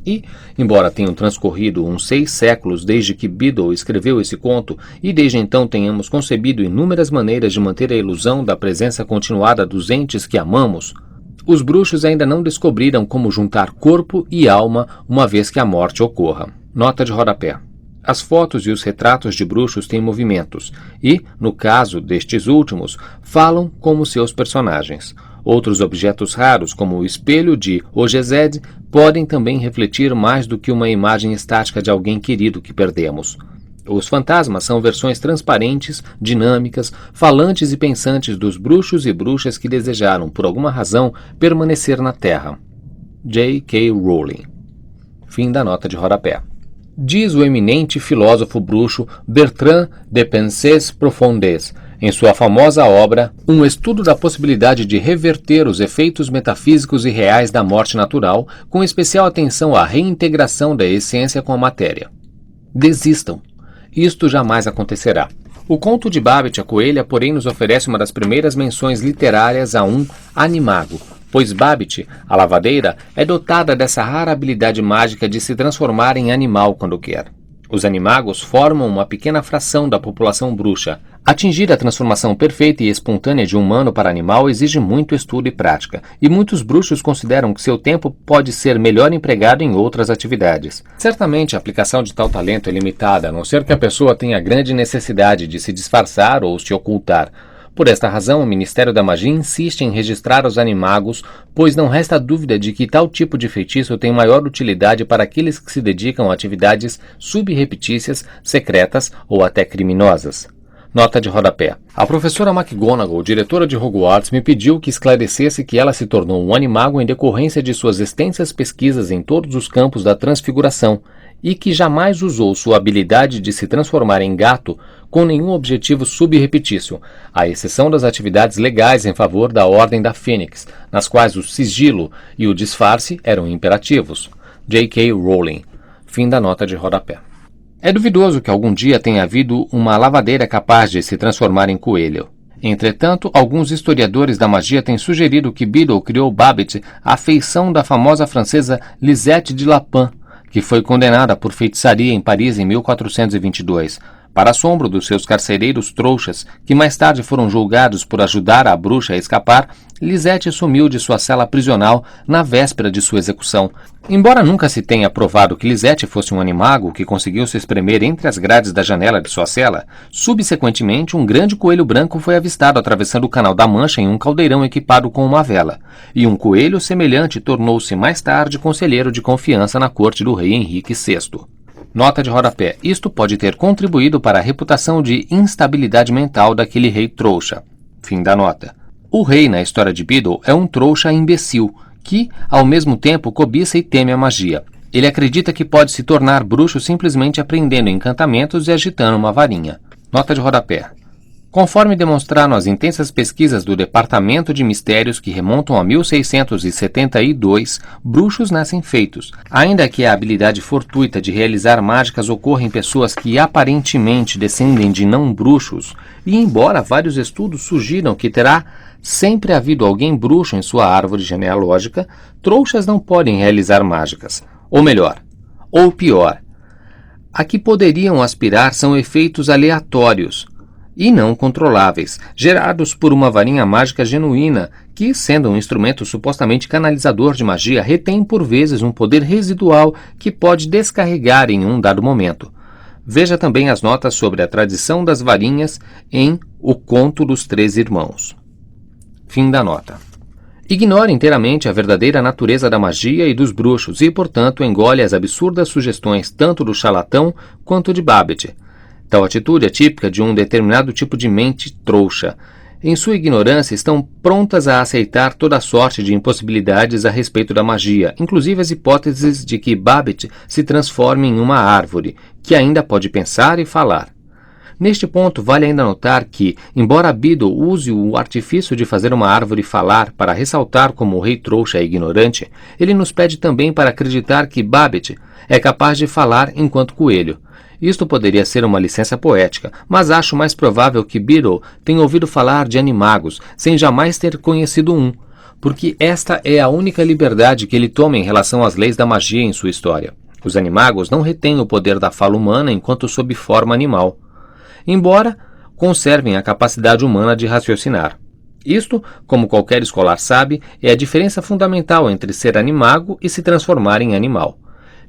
E, embora tenham transcorrido uns 6 séculos desde que Beedle escreveu esse conto, e desde então tenhamos concebido inúmeras maneiras de manter a ilusão da presença continuada dos entes que amamos, os bruxos ainda não descobriram como juntar corpo e alma uma vez que a morte ocorra. Nota de rodapé. As fotos e os retratos de bruxos têm movimentos e, no caso destes últimos, falam como seus personagens. Outros objetos raros, como o espelho de Ogezed, podem também refletir mais do que uma imagem estática de alguém querido que perdemos. Os fantasmas são versões transparentes, dinâmicas, falantes e pensantes dos bruxos e bruxas que desejaram, por alguma razão, permanecer na Terra. J.K. Rowling. Fim da nota de rodapé. Diz o eminente filósofo bruxo Bertrand de Pensées Profondes, em sua famosa obra Um Estudo da Possibilidade de Reverter os Efeitos Metafísicos e Reais da Morte Natural, com especial atenção à reintegração da essência com a matéria. Desistam. Isto jamais acontecerá. O conto de Babbitt a coelha, porém, nos oferece uma das primeiras menções literárias a um animago, pois Babbitt, a lavadeira, é dotada dessa rara habilidade mágica de se transformar em animal quando quer. Os animagos formam uma pequena fração da população bruxa. Atingir a transformação perfeita e espontânea de humano para animal exige muito estudo e prática, e muitos bruxos consideram que seu tempo pode ser melhor empregado em outras atividades. Certamente, a aplicação de tal talento é limitada, a não ser que a pessoa tenha grande necessidade de se disfarçar ou se ocultar. Por esta razão, o Ministério da Magia insiste em registrar os animagos, pois não resta dúvida de que tal tipo de feitiço tem maior utilidade para aqueles que se dedicam a atividades subreptícias, secretas ou até criminosas. Nota de rodapé. A professora McGonagall, diretora de Hogwarts, me pediu que esclarecesse que ela se tornou um animago em decorrência de suas extensas pesquisas em todos os campos da transfiguração e que jamais usou sua habilidade de se transformar em gato com nenhum objetivo subreptício, à exceção das atividades legais em favor da Ordem da Fênix, nas quais o sigilo e o disfarce eram imperativos. J.K. Rowling. Fim da nota de rodapé. É duvidoso que algum dia tenha havido uma lavadeira capaz de se transformar em coelho. Entretanto, alguns historiadores da magia têm sugerido que Beadle criou Babbitt à feição da famosa francesa Lisette de Lapin, que foi condenada por feitiçaria em Paris em 1422. Para assombro dos seus carcereiros trouxas, que mais tarde foram julgados por ajudar a bruxa a escapar, Lisette sumiu de sua cela prisional na véspera de sua execução. Embora nunca se tenha provado que Lisette fosse um animago que conseguiu se espremer entre as grades da janela de sua cela, subsequentemente um grande coelho branco foi avistado atravessando o Canal da Mancha em um caldeirão equipado com uma vela, e um coelho semelhante tornou-se mais tarde conselheiro de confiança na corte do rei Henrique VI. Nota de rodapé. Isto pode ter contribuído para a reputação de instabilidade mental daquele rei trouxa. Fim da nota. O rei, na história de Beadle, é um trouxa imbecil, que, ao mesmo tempo, cobiça e teme a magia. Ele acredita que pode se tornar bruxo simplesmente aprendendo encantamentos e agitando uma varinha. Nota de rodapé. Conforme demonstraram as intensas pesquisas do Departamento de Mistérios que remontam a 1672, bruxos nascem feitos. Ainda que a habilidade fortuita de realizar mágicas ocorra em pessoas que aparentemente descendem de não-bruxos, e embora vários estudos sugiram que terá sempre havido alguém bruxo em sua árvore genealógica, trouxas não podem realizar mágicas. Ou melhor, ou pior, a que poderiam aspirar são efeitos aleatórios e não controláveis, gerados por uma varinha mágica genuína, que, sendo um instrumento supostamente canalizador de magia, retém por vezes um poder residual que pode descarregar em um dado momento. Veja também as notas sobre a tradição das varinhas em O Conto dos Três Irmãos. Fim da nota. Ignora inteiramente a verdadeira natureza da magia e dos bruxos e, portanto, engole as absurdas sugestões tanto do charlatão quanto de Babbitt. Tal atitude é típica de um determinado tipo de mente trouxa. Em sua ignorância, estão prontas a aceitar toda sorte de impossibilidades a respeito da magia, inclusive as hipóteses de que Babbitt se transforme em uma árvore, que ainda pode pensar e falar. Neste ponto, vale ainda notar que, embora Beadle use o artifício de fazer uma árvore falar para ressaltar como o rei trouxa é ignorante, ele nos pede também para acreditar que Babbitt é capaz de falar enquanto coelho. Isto poderia ser uma licença poética, mas acho mais provável que Beadle tenha ouvido falar de animagos, sem jamais ter conhecido um, porque esta é a única liberdade que ele toma em relação às leis da magia em sua história. Os animagos não retêm o poder da fala humana enquanto sob forma animal, embora conservem a capacidade humana de raciocinar. Isto, como qualquer escolar sabe, é a diferença fundamental entre ser animago e se transformar em animal.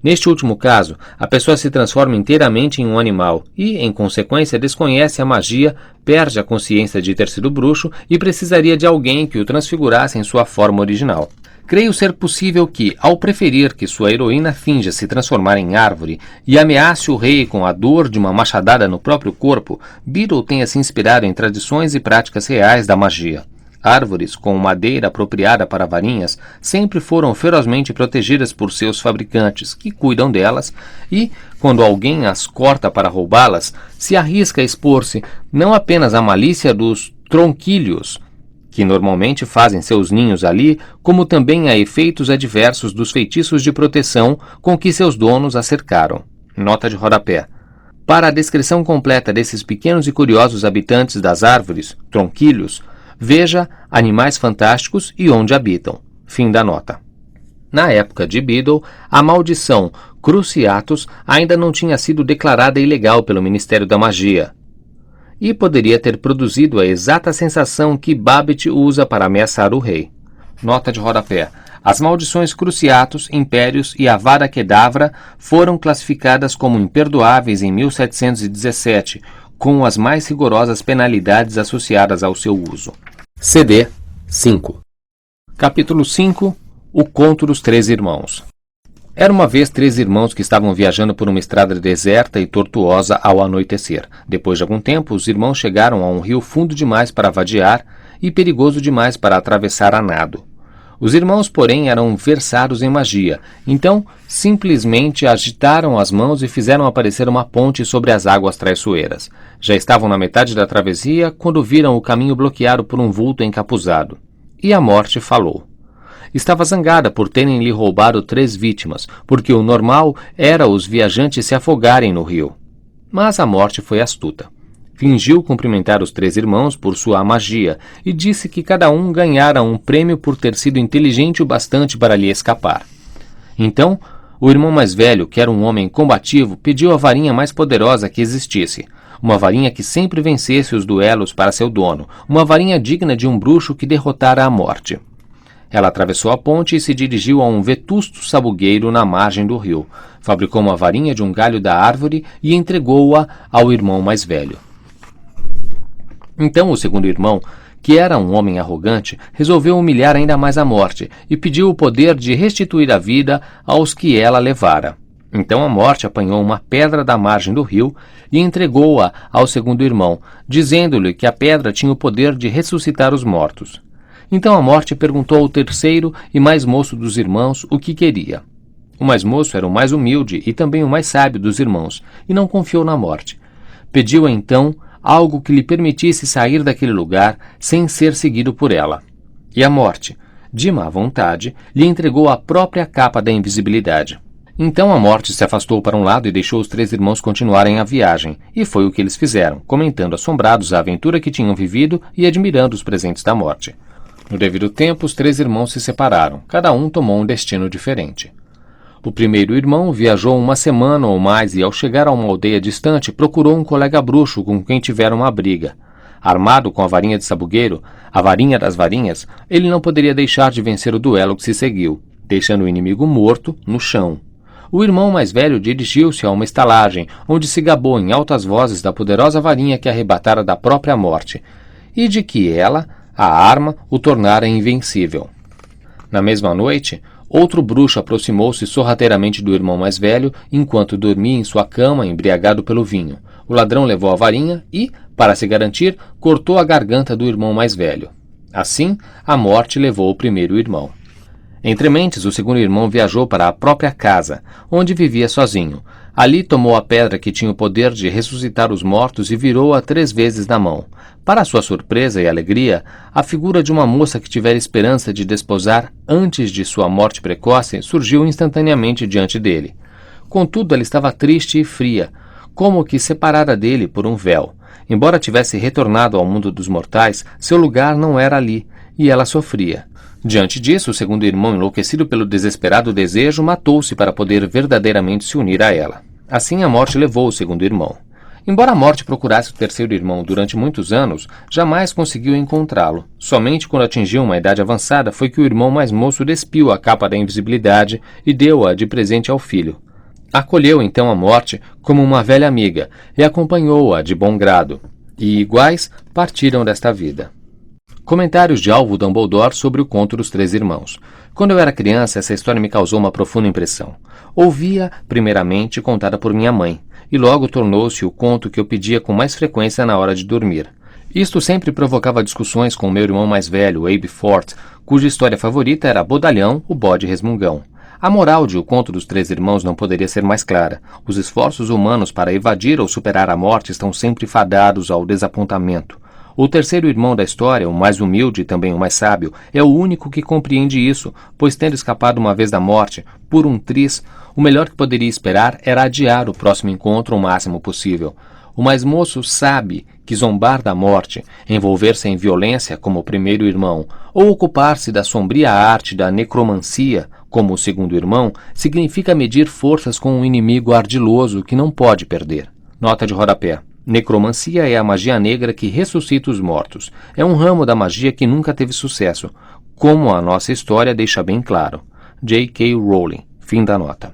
Neste último caso, a pessoa se transforma inteiramente em um animal e, em consequência, desconhece a magia, perde a consciência de ter sido bruxo e precisaria de alguém que o transfigurasse em sua forma original. Creio ser possível que, ao preferir que sua heroína finja se transformar em árvore e ameace o rei com a dor de uma machadada no próprio corpo, Beadle tenha se inspirado em tradições e práticas reais da magia. Árvores com madeira apropriada para varinhas sempre foram ferozmente protegidas por seus fabricantes, que cuidam delas e, quando alguém as corta para roubá-las, se arrisca a expor-se não apenas à malícia dos tronquilhos, que normalmente fazem seus ninhos ali, como também a efeitos adversos dos feitiços de proteção com que seus donos a cercaram. Nota de rodapé. Para a descrição completa desses pequenos e curiosos habitantes das árvores, tronquilhos, veja Animais Fantásticos e Onde Habitam. Fim da nota. Na época de Beadle, a maldição Cruciatus ainda não tinha sido declarada ilegal pelo Ministério da Magia e poderia ter produzido a exata sensação que Babbitt usa para ameaçar o rei. Nota de rodapé. As maldições Cruciatus, Impérios e Avada Kedavra foram classificadas como imperdoáveis em 1717, com as mais rigorosas penalidades associadas ao seu uso. CD 5. Capítulo 5. O Conto dos Três Irmãos. Era uma vez 3 irmãos que estavam viajando por uma estrada deserta e tortuosa ao anoitecer. Depois de algum tempo, os irmãos chegaram a um rio fundo demais para vadiar e perigoso demais para atravessar a nado. Os irmãos, porém, eram versados em magia, então simplesmente agitaram as mãos e fizeram aparecer uma ponte sobre as águas traiçoeiras. Já estavam na metade da travessia quando viram o caminho bloqueado por um vulto encapuzado. E a morte falou. Estava zangada por terem lhe roubado 3 vítimas, porque o normal era os viajantes se afogarem no rio. Mas a morte foi astuta. Fingiu cumprimentar os 3 irmãos por sua magia e disse que cada um ganhara um prêmio por ter sido inteligente o bastante para lhe escapar. Então, o irmão mais velho, que era um homem combativo, pediu a varinha mais poderosa que existisse. Uma varinha que sempre vencesse os duelos para seu dono, uma varinha digna de um bruxo que derrotara a morte. Ela atravessou a ponte e se dirigiu a um vetusto sabugueiro na margem do rio. Fabricou uma varinha de um galho da árvore e entregou-a ao irmão mais velho. Então o segundo irmão, que era um homem arrogante, resolveu humilhar ainda mais a morte e pediu o poder de restituir a vida aos que ela levara. Então a morte apanhou uma pedra da margem do rio e entregou-a ao segundo irmão, dizendo-lhe que a pedra tinha o poder de ressuscitar os mortos. Então a morte perguntou ao terceiro e mais moço dos irmãos o que queria. O mais moço era o mais humilde e também o mais sábio dos irmãos, e não confiou na morte. Pediu então algo que lhe permitisse sair daquele lugar sem ser seguido por ela. E a morte, de má vontade, lhe entregou a própria capa da invisibilidade. Então a morte se afastou para um lado e deixou os 3 irmãos continuarem a viagem, e foi o que eles fizeram, comentando assombrados a aventura que tinham vivido e admirando os presentes da morte. No devido tempo, os 3 irmãos se separaram, cada um tomou um destino diferente. O primeiro irmão viajou uma semana ou mais e, ao chegar a uma aldeia distante, procurou um colega bruxo com quem tivera uma briga. Armado com a varinha de sabugueiro, a varinha das varinhas, ele não poderia deixar de vencer o duelo que se seguiu, deixando o inimigo morto no chão. O irmão mais velho dirigiu-se a uma estalagem, onde se gabou em altas vozes da poderosa varinha que arrebatara da própria morte, e de que ela, a arma, o tornara invencível. Na mesma noite, outro bruxo aproximou-se sorrateiramente do irmão mais velho, enquanto dormia em sua cama, embriagado pelo vinho. O ladrão levou a varinha e, para se garantir, cortou a garganta do irmão mais velho. Assim, a morte levou o primeiro irmão. Entre mentes, o segundo irmão viajou para a própria casa, onde vivia sozinho. Ali tomou a pedra que tinha o poder de ressuscitar os mortos e virou-a 3 vezes na mão. Para sua surpresa e alegria, a figura de uma moça que tivera esperança de desposar antes de sua morte precoce surgiu instantaneamente diante dele. Contudo, ela estava triste e fria, como que separada dele por um véu. Embora tivesse retornado ao mundo dos mortais, seu lugar não era ali, e ela sofria. Diante disso, o segundo irmão, enlouquecido pelo desesperado desejo, matou-se para poder verdadeiramente se unir a ela. Assim, a morte levou o segundo irmão. Embora a morte procurasse o terceiro irmão durante muitos anos, jamais conseguiu encontrá-lo. Somente quando atingiu uma idade avançada foi que o irmão mais moço despiu a capa da invisibilidade e deu-a de presente ao filho. Acolheu então a morte como uma velha amiga e acompanhou-a de bom grado. E iguais partiram desta vida. Comentários de Alvo Dumbledore sobre o Conto dos Três Irmãos. Quando eu era criança, essa história me causou uma profunda impressão. Ouvia, primeiramente, contada por minha mãe, e logo tornou-se o conto que eu pedia com mais frequência na hora de dormir. Isto sempre provocava discussões com meu irmão mais velho, Abe Forte, cuja história favorita era Bodalhão, o bode resmungão. A moral de O Conto dos Três Irmãos não poderia ser mais clara. Os esforços humanos para evadir ou superar a morte estão sempre fadados ao desapontamento. O terceiro irmão da história, o mais humilde e também o mais sábio, é o único que compreende isso, pois tendo escapado uma vez da morte, por um triz, o melhor que poderia esperar era adiar o próximo encontro o máximo possível. O mais moço sabe que zombar da morte, envolver-se em violência como o primeiro irmão, ou ocupar-se da sombria arte da necromancia, Como o segundo irmão, significa medir forças com um inimigo ardiloso que não pode perder. Nota de rodapé. Necromancia é a magia negra que ressuscita os mortos. É um ramo da magia que nunca teve sucesso, como a nossa história deixa bem claro. J.K. Rowling. Fim da nota.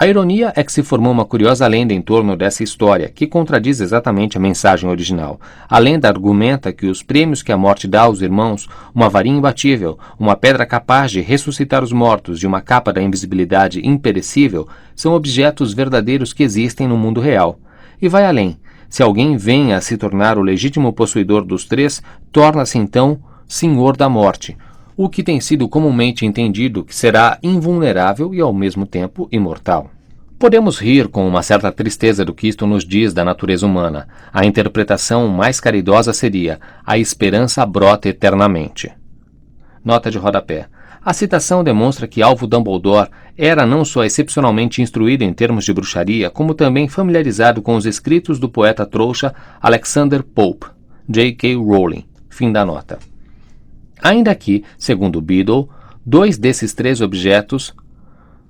A ironia é que se formou uma curiosa lenda em torno dessa história, que contradiz exatamente a mensagem original. A lenda argumenta que os prêmios que a morte dá aos irmãos, uma varinha imbatível, uma pedra capaz de ressuscitar os mortos e uma capa da invisibilidade imperecível, são objetos verdadeiros que existem no mundo real. E vai além. Se alguém venha a se tornar o legítimo possuidor dos três, torna-se então Senhor da Morte, o que tem sido comumente entendido que será invulnerável e ao mesmo tempo imortal. Podemos rir com uma certa tristeza do que isto nos diz da natureza humana. A interpretação mais caridosa seria: a esperança brota eternamente. Nota de rodapé. A citação demonstra que Alvo Dumbledore era não só excepcionalmente instruído em termos de bruxaria, como também familiarizado com os escritos do poeta trouxa Alexander Pope. J.K. Rowling. Fim da nota. Ainda que, segundo Beadle, 2 desses 3 objetos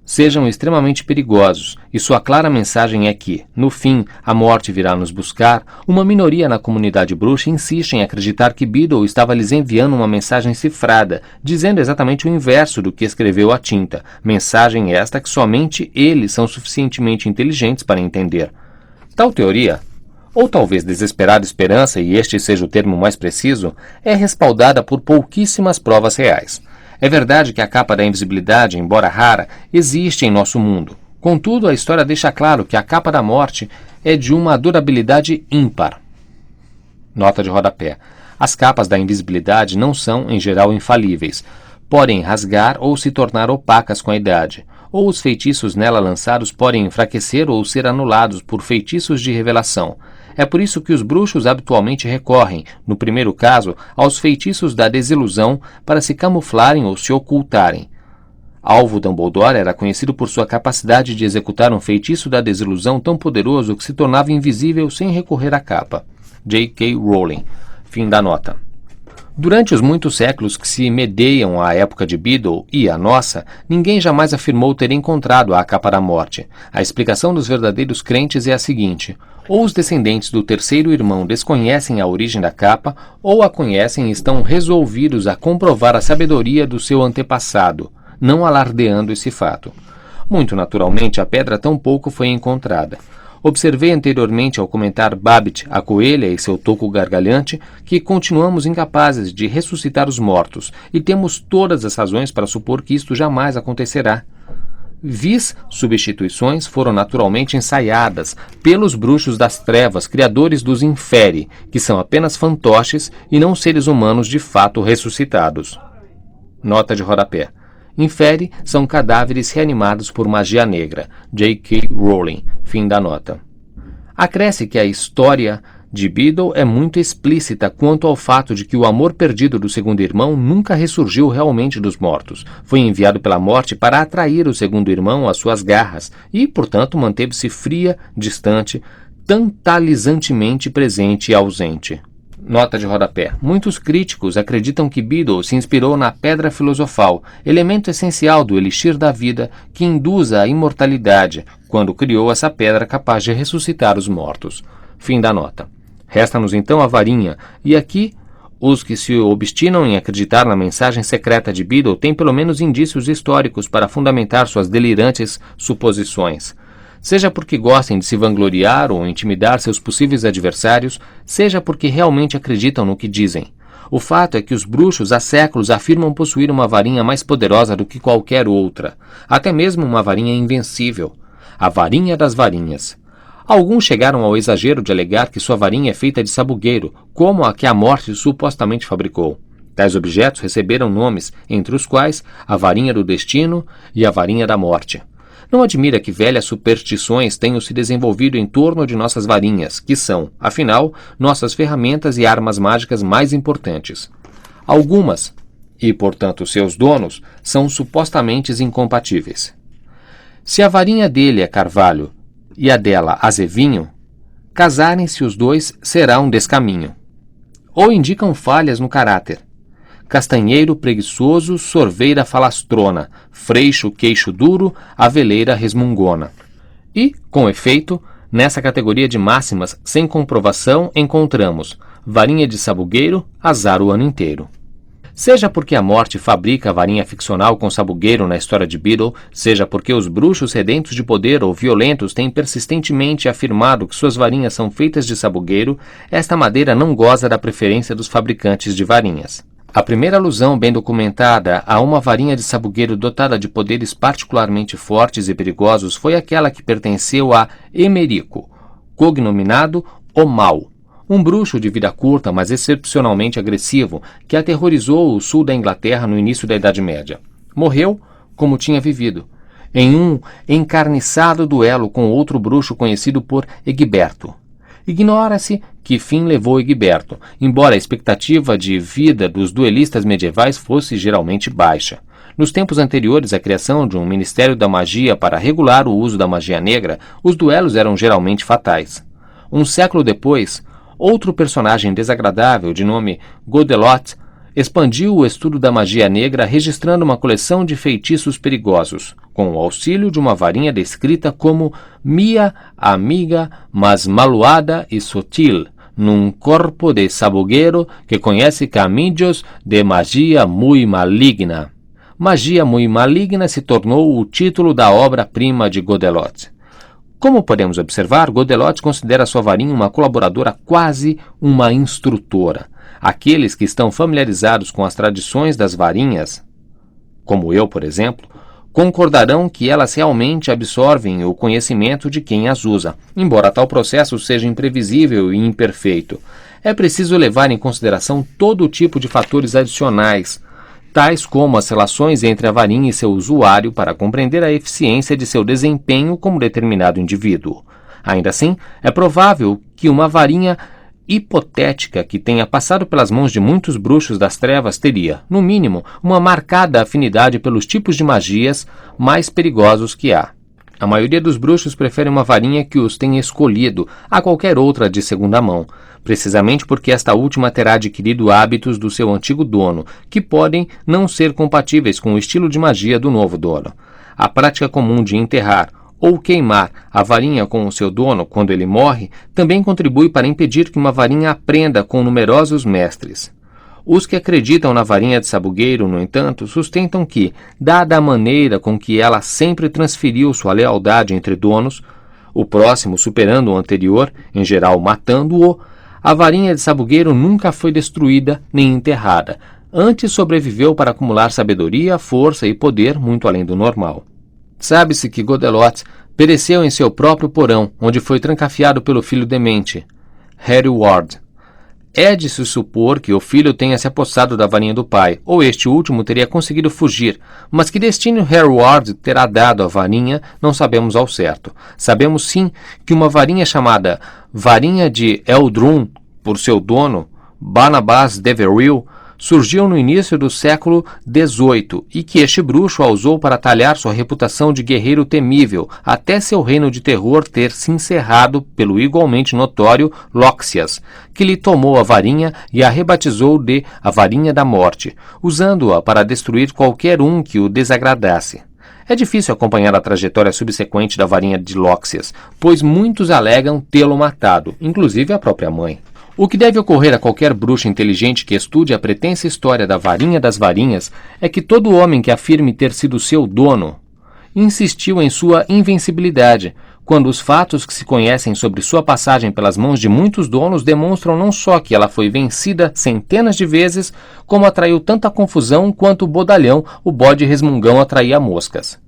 sejam extremamente perigosos, e sua clara mensagem é que, no fim, a morte virá nos buscar, uma minoria na comunidade bruxa insiste em acreditar que Beadle estava lhes enviando uma mensagem cifrada, dizendo exatamente o inverso do que escreveu à tinta, mensagem esta que somente eles são suficientemente inteligentes para entender. Tal teoria, ou talvez desesperada esperança, e este seja o termo mais preciso, é respaldada por pouquíssimas provas reais. É verdade que a capa da invisibilidade, embora rara, existe em nosso mundo. Contudo, a história deixa claro que a capa da morte é de uma durabilidade ímpar. Nota de rodapé. As capas da invisibilidade não são, em geral, infalíveis. Podem rasgar ou se tornar opacas com a idade, ou os feitiços nela lançados podem enfraquecer ou ser anulados por feitiços de revelação. É por isso que os bruxos habitualmente recorrem, no primeiro caso, aos feitiços da desilusão para se camuflarem ou se ocultarem. Alvo Dumbledore era conhecido por sua capacidade de executar um feitiço da desilusão tão poderoso que se tornava invisível sem recorrer à capa. J.K. Rowling. Fim da nota. Durante os muitos séculos que se medeiam à época de Beadle e à nossa, ninguém jamais afirmou ter encontrado a capa da morte. A explicação dos verdadeiros crentes é a seguinte: ou os descendentes do terceiro irmão desconhecem a origem da capa, ou a conhecem e estão resolvidos a comprovar a sabedoria do seu antepassado, não alardeando esse fato. Muito naturalmente, a pedra tampouco foi encontrada. Observei anteriormente ao comentar Babbit, a coelha e seu toco gargalhante, que continuamos incapazes de ressuscitar os mortos, e temos todas as razões para supor que isto jamais acontecerá. Vis substituições foram naturalmente ensaiadas pelos bruxos das trevas, criadores dos inferi, que são apenas fantoches e não seres humanos de fato ressuscitados. Nota de rodapé. Inferi são cadáveres reanimados por magia negra. J.K. Rowling. Fim da nota. Acresce que a história de Beadle é muito explícita quanto ao fato de que o amor perdido do segundo irmão nunca ressurgiu realmente dos mortos. Foi enviado pela morte para atrair o segundo irmão às suas garras e, portanto, manteve-se fria, distante, tantalizantemente presente e ausente. Nota de rodapé. Muitos críticos acreditam que Beadle se inspirou na pedra filosofal, elemento essencial do elixir da vida que induz à imortalidade, quando criou essa pedra capaz de ressuscitar os mortos. Fim da nota. Resta-nos então a varinha, e aqui os que se obstinam em acreditar na mensagem secreta de Beadle têm pelo menos indícios históricos para fundamentar suas delirantes suposições. Seja porque gostem de se vangloriar ou intimidar seus possíveis adversários, seja porque realmente acreditam no que dizem. O fato é que os bruxos há séculos afirmam possuir uma varinha mais poderosa do que qualquer outra, até mesmo uma varinha invencível. A varinha das varinhas. Alguns chegaram ao exagero de alegar que sua varinha é feita de sabugueiro, como a que a morte supostamente fabricou. Tais objetos receberam nomes, entre os quais a varinha do destino e a varinha da morte. Não admira que velhas superstições tenham se desenvolvido em torno de nossas varinhas, que são, afinal, nossas ferramentas e armas mágicas mais importantes. Algumas, e portanto seus donos, são supostamente incompatíveis. Se a varinha dele é carvalho e a dela azevinho, casarem-se os dois será um descaminho. Ou indicam falhas no caráter. castanheiro preguiçoso, sorveira falastrona, freixo queixo duro, aveleira resmungona. E, com efeito, nessa categoria de máximas sem comprovação encontramos varinha de sabugueiro, azar o ano inteiro. Seja porque a morte fabrica a varinha ficcional com sabugueiro na história de Beadle, seja porque os bruxos sedentos de poder ou violentos têm persistentemente afirmado que suas varinhas são feitas de sabugueiro, esta madeira não goza da preferência dos fabricantes de varinhas. A primeira alusão bem documentada a uma varinha de sabugueiro dotada de poderes particularmente fortes e perigosos foi aquela que pertenceu a Emerico, cognominado O Mau, um bruxo de vida curta, mas excepcionalmente agressivo, que aterrorizou o sul da Inglaterra no início da Idade Média. Morreu como tinha vivido, em um encarniçado duelo com outro bruxo conhecido por Egberto. Ignora-se que fim levou Egberto, embora a expectativa de vida dos duelistas medievais fosse geralmente baixa. Nos tempos anteriores à criação de um Ministério da Magia para regular o uso da magia negra, os duelos eram geralmente fatais. Um século depois, outro personagem desagradável de nome Godelot expandiu o estudo da magia negra registrando uma coleção de feitiços perigosos, com o auxílio de uma varinha descrita como mia amiga mas maluada e sutil, num corpo de sabugueiro que conhece caminhos de magia muy maligna. Magia muy maligna se tornou o título da obra-prima de Godelot. Como podemos observar, Godelot considera sua varinha uma colaboradora, quase uma instrutora. Aqueles que estão familiarizados com as tradições das varinhas, como eu, por exemplo, concordarão que elas realmente absorvem o conhecimento de quem as usa, embora tal processo seja imprevisível e imperfeito. É preciso levar em consideração todo tipo de fatores adicionais, tais como as relações entre a varinha e seu usuário para compreender a eficiência de seu desempenho como determinado indivíduo. Ainda assim, é provável que uma varinha hipotética que tenha passado pelas mãos de muitos bruxos das trevas teria, no mínimo, uma marcada afinidade pelos tipos de magias mais perigosos que há. A maioria dos bruxos prefere uma varinha que os tenha escolhido a qualquer outra de segunda mão, precisamente porque esta última terá adquirido hábitos do seu antigo dono, que podem não ser compatíveis com o estilo de magia do novo dono. A prática comum de enterrar ou queimar a varinha com o seu dono quando ele morre também contribui para impedir que uma varinha aprenda com numerosos mestres. Os que acreditam na varinha de sabugueiro, no entanto, sustentam que, dada a maneira com que ela sempre transferiu sua lealdade entre donos, o próximo superando o anterior, em geral matando-o, a varinha de sabugueiro nunca foi destruída nem enterrada, antes sobreviveu para acumular sabedoria, força e poder muito além do normal. Sabe-se que Godelot pereceu em seu próprio porão, onde foi trancafiado pelo filho demente, Harry Ward. É de se supor que o filho tenha se apossado da varinha do pai, ou este último teria conseguido fugir, mas que destino Harry Ward terá dado à varinha não sabemos ao certo. Sabemos sim que uma varinha chamada Varinha de Eldrum, por seu dono, Barnabas Devereux, surgiu no início do século XVIII e que este bruxo a usou para talhar sua reputação de guerreiro temível, até seu reino de terror ter se encerrado pelo igualmente notório Loxias, que lhe tomou a varinha e a rebatizou de a Varinha da Morte, usando-a para destruir qualquer um que o desagradasse. É difícil acompanhar a trajetória subsequente da varinha de Loxias, pois muitos alegam tê-lo matado, inclusive a própria mãe. O que deve ocorrer a qualquer bruxo inteligente que estude a pretensa história da varinha das varinhas é que todo homem que afirme ter sido seu dono insistiu em sua invencibilidade, quando os fatos que se conhecem sobre sua passagem pelas mãos de muitos donos demonstram não só que ela foi vencida centenas de vezes, como atraiu tanta confusão quanto o bodalhão, o bode resmungão, atraía moscas.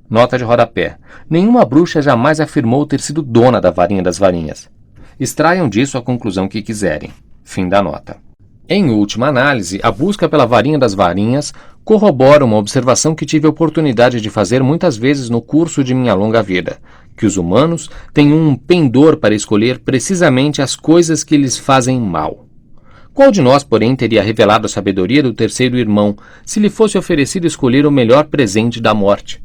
Nota de rodapé. Nenhuma bruxa jamais afirmou ter sido dona da varinha das varinhas. Extraiam disso a conclusão que quiserem. Fim da nota. Em última análise, a busca pela varinha das varinhas corrobora uma observação que tive a oportunidade de fazer muitas vezes no curso de minha longa vida, que os humanos têm um pendor para escolher precisamente as coisas que lhes fazem mal. Qual de nós, porém, teria revelado a sabedoria do terceiro irmão se lhe fosse oferecido escolher o melhor presente da morte?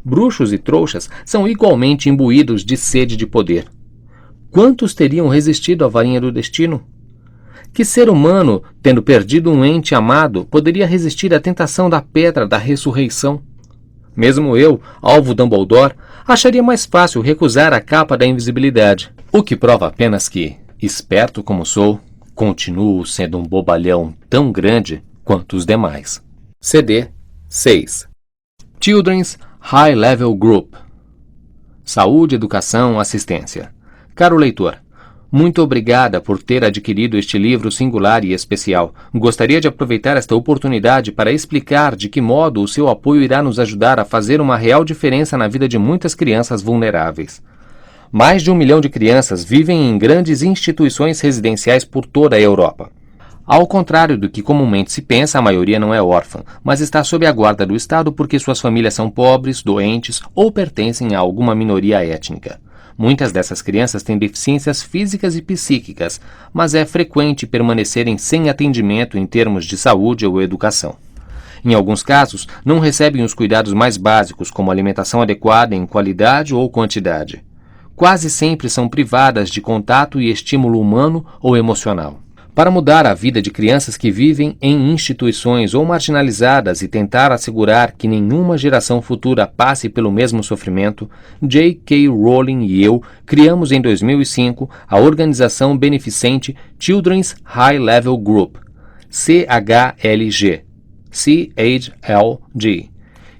Bruxos e trouxas são igualmente imbuídos de sede de poder. Quantos teriam resistido à varinha do destino? Que ser humano, tendo perdido um ente amado, poderia resistir à tentação da pedra da ressurreição? Mesmo eu, alvo Dumbledore, acharia mais fácil recusar a capa da invisibilidade. O que prova apenas que, esperto como sou, continuo sendo um bobalhão tão grande quanto os demais. CD 6. Children's High Level Group. Saúde, educação, assistência. Caro leitor, muito obrigada por ter adquirido este livro singular e especial. Gostaria de aproveitar esta oportunidade para explicar de que modo o seu apoio irá nos ajudar a fazer uma real diferença na vida de muitas crianças vulneráveis. Mais de 1 milhão de crianças vivem em grandes instituições residenciais por toda a Europa. Ao contrário do que comumente se pensa, a maioria não é órfã, mas está sob a guarda do Estado porque suas famílias são pobres, doentes ou pertencem a alguma minoria étnica. Muitas dessas crianças têm deficiências físicas e psíquicas, mas é frequente permanecerem sem atendimento em termos de saúde ou educação. Em alguns casos, não recebem os cuidados mais básicos, como alimentação adequada em qualidade ou quantidade. Quase sempre são privadas de contato e estímulo humano ou emocional. Para mudar a vida de crianças que vivem em instituições ou marginalizadas e tentar assegurar que nenhuma geração futura passe pelo mesmo sofrimento, J.K. Rowling e eu criamos em 2005 a organização beneficente Children's High Level Group, CHLG.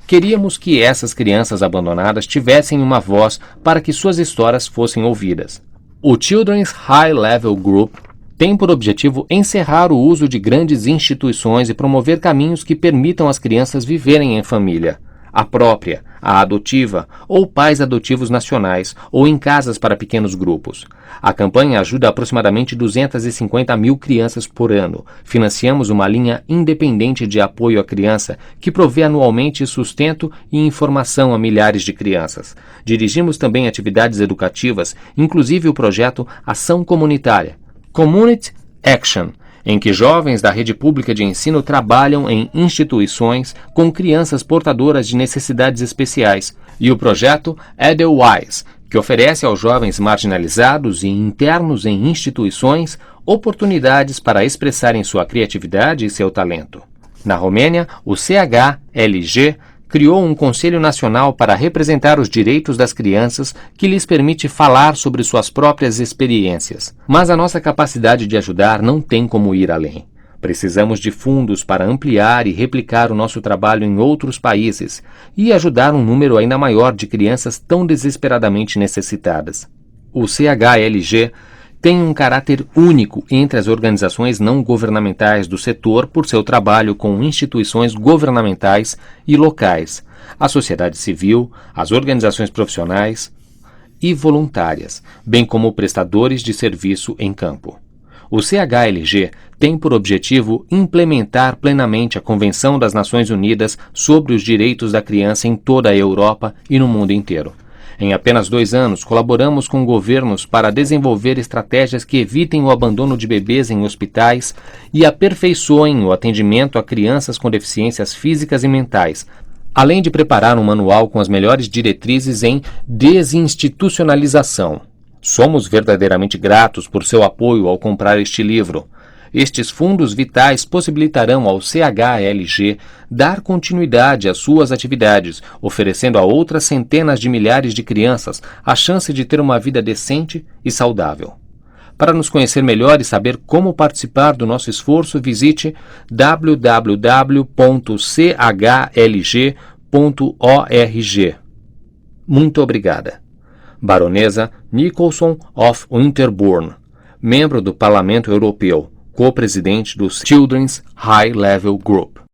Queríamos que essas crianças abandonadas tivessem uma voz para que suas histórias fossem ouvidas. O Children's High Level Group tem por objetivo encerrar o uso de grandes instituições e promover caminhos que permitam às crianças viverem em família, a própria, a adotiva ou pais adotivos nacionais ou em casas para pequenos grupos. A campanha ajuda aproximadamente 250 mil crianças por ano. Financiamos uma linha independente de apoio à criança que provê anualmente sustento e informação a milhares de crianças. Dirigimos também atividades educativas, inclusive o projeto Ação Comunitária, Community Action, em que jovens da rede pública de ensino trabalham em instituições com crianças portadoras de necessidades especiais, e o projeto Edelweiss, que oferece aos jovens marginalizados e internos em instituições oportunidades para expressarem sua criatividade e seu talento. Na Romênia, o CHLG criou um Conselho Nacional para representar os direitos das crianças que lhes permite falar sobre suas próprias experiências. Mas a nossa capacidade de ajudar não tem como ir além. Precisamos de fundos para ampliar e replicar o nosso trabalho em outros países e ajudar um número ainda maior de crianças tão desesperadamente necessitadas. O CHLG tem um caráter único entre as organizações não governamentais do setor por seu trabalho com instituições governamentais e locais, a sociedade civil, as organizações profissionais e voluntárias, bem como prestadores de serviço em campo. O CHLG tem por objetivo implementar plenamente a Convenção das Nações Unidas sobre os Direitos da Criança em toda a Europa e no mundo inteiro. Em apenas 2 anos, colaboramos com governos para desenvolver estratégias que evitem o abandono de bebês em hospitais e aperfeiçoem o atendimento a crianças com deficiências físicas e mentais, além de preparar um manual com as melhores diretrizes em desinstitucionalização. Somos verdadeiramente gratos por seu apoio ao comprar este livro. Estes fundos vitais possibilitarão ao CHLG dar continuidade às suas atividades, oferecendo a outras centenas de milhares de crianças a chance de ter uma vida decente e saudável. Para nos conhecer melhor e saber como participar do nosso esforço, visite www.chlg.org. Muito obrigada. Baronesa Nicholson of Winterbourne, membro do Parlamento Europeu, co-presidente do Children's High Level Group.